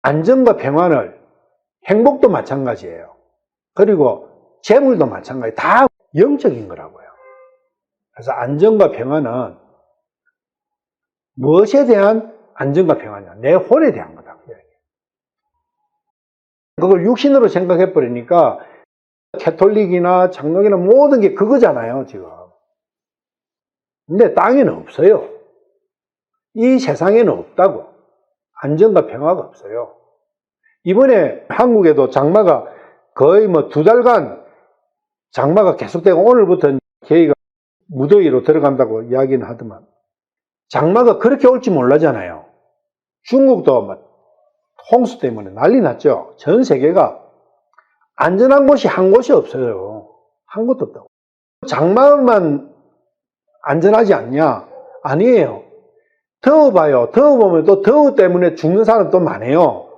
안정과 평화를 행복도 마찬가지예요. 그리고 재물도 마찬가지예요. 다 영적인 거라고요. 그래서 안정과 평화는 무엇에 대한 안정과 평화냐? 내 혼에 대한 거다. 그걸 육신으로 생각해버리니까 캐톨릭이나 장로교나 모든 게 그거잖아요, 지금. 근데 땅에는 없어요. 이 세상에는 없다고. 안정과 평화가 없어요. 이번에 한국에도 장마가 거의 2달간 장마가 계속되고 오늘부터 계기가 무더위로 들어간다고 이야기는 하더만 장마가 그렇게 올지 몰라잖아요. 중국도 홍수 때문에 난리 났죠. 전 세계가 안전한 곳이 한 곳이 없어요. 한 곳도 없다고. 장마만 안전하지 않냐? 아니에요. 더워봐요. 더워보면 또 더위 때문에 죽는 사람 또 많아요.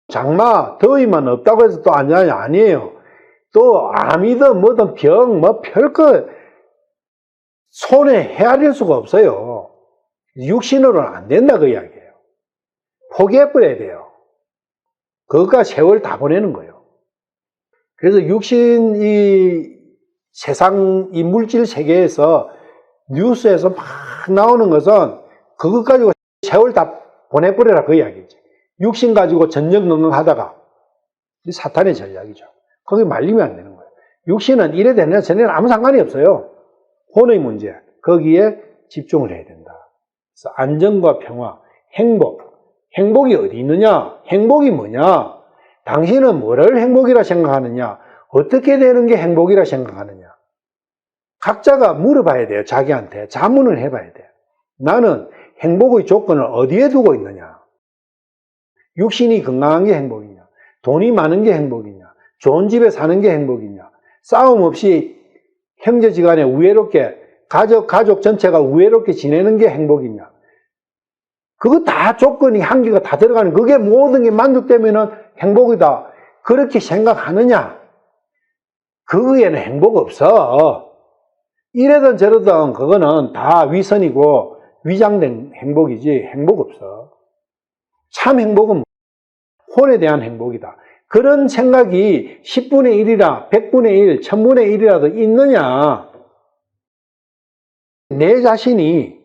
장마, 더위만 없다고 해서 또 안전하냐? 아니에요. 또 암이든 뭐든 병, 별거 손에 헤아릴 수가 없어요. 육신으로는 안 된다 그 이야기예요. 포기해버려야 돼요. 그것과 세월 다 보내는 거예요. 그래서 육신 이 세상 이 물질 세계에서 뉴스에서 막 나오는 것은 그것 가지고 세월 다 보내버려라 그 이야기지. 육신 가지고 전전긍긍 하다가 사탄의 전략이죠. 거기 말리면 안 되는 거예요. 육신은 이래 되느냐 저래는 아무 상관이 없어요. 혼의 문제, 거기에 집중을 해야 된다. 그래서 안정과 평화, 행복. 행복이 어디 있느냐? 행복이 뭐냐? 당신은 뭐를 행복이라 생각하느냐? 어떻게 되는 게 행복이라 생각하느냐? 각자가 물어봐야 돼요. 자기한테. 자문을 해봐야 돼요. 나는 행복의 조건을 어디에 두고 있느냐? 육신이 건강한 게 행복이냐? 돈이 많은 게 행복이냐? 좋은 집에 사는 게 행복이냐? 싸움 없이 형제지간에 우애롭게 가족 전체가 우애롭게 지내는 게 행복이냐? 그거 다 조건이 한계가 다 들어가는 그게 모든 게 만족되면은 행복이다. 그렇게 생각하느냐? 그거에는 행복 없어. 이래든 저러든 그거는 다 위선이고 위장된 행복이지 행복 없어. 참 행복은 혼에 대한 행복이다. 그런 생각이 10분의 1이라 100분의 1, 1000분의 1이라도 있느냐? 내 자신이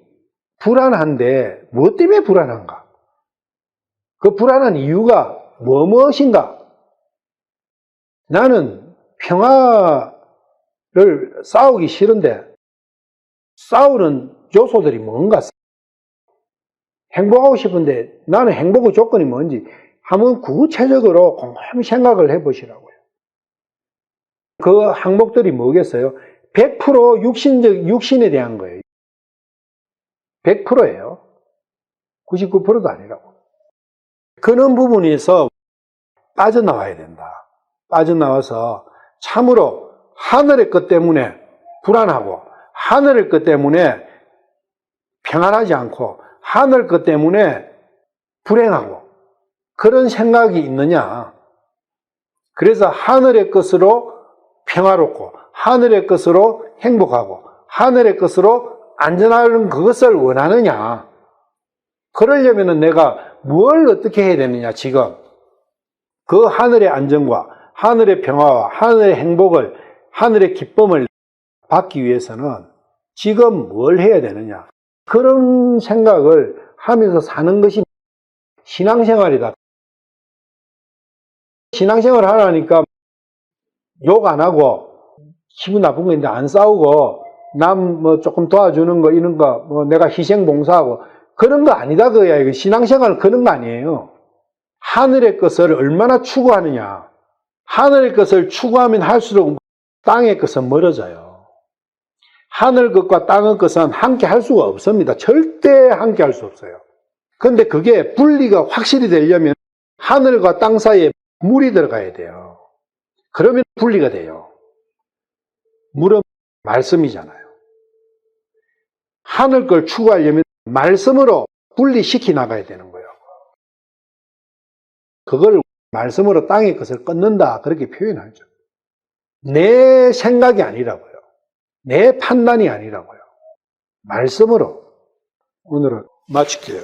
불안한데 무엇 때문에 불안한가? 그 불안한 이유가 무엇인가? 나는 평화를 싸우기 싫은데 싸우는 요소들이 뭔가? 행복하고 싶은데 나는 행복의 조건이 뭔지 한번 구체적으로 곰곰이 생각을 해보시라고요. 그 항목들이 뭐겠어요? 100% 육신에 대한 거예요. 100%예요. 99%도 아니라고. 그런 부분에서 빠져나와야 된다. 빠져나와서 참으로 하늘의 것 때문에 불안하고 하늘의 것 때문에 평안하지 않고 하늘 것 때문에 불행하고 그런 생각이 있느냐. 그래서 하늘의 것으로 평화롭고 하늘의 것으로 행복하고 하늘의 것으로 안전한 그것을 원하느냐. 그러려면 내가 뭘 어떻게 해야 되느냐. 지금 그 하늘의 안정과 하늘의 평화와 하늘의 행복을 하늘의 기쁨을 받기 위해서는 지금 뭘 해야 되느냐. 그런 생각을 하면서 사는 것이 신앙생활이다. 신앙생활 하라니까 욕 안 하고 기분 나쁜 거 있는데 안 싸우고 남 뭐 조금 도와주는 거 이런 거 뭐 내가 희생 봉사하고 그런 거 아니다 그야. 이거 신앙생활은 그런 거 아니에요. 하늘의 것을 얼마나 추구하느냐. 하늘의 것을 추구하면 할수록 땅의 것은 멀어져요. 하늘 것과 땅의 것은 함께 할 수가 없습니다. 절대 함께 할 수 없어요. 그런데 그게 분리가 확실히 되려면 하늘과 땅 사이에 물이 들어가야 돼요. 그러면 분리가 돼요. 물은 말씀이잖아요. 하늘 걸 추구하려면 말씀으로 분리시키 나가야 되는 거예요. 그걸 말씀으로 땅의 것을 끊는다 그렇게 표현하죠. 내 생각이 아니라고요. 내 판단이 아니라고요. 말씀으로 오늘은 마칠게요.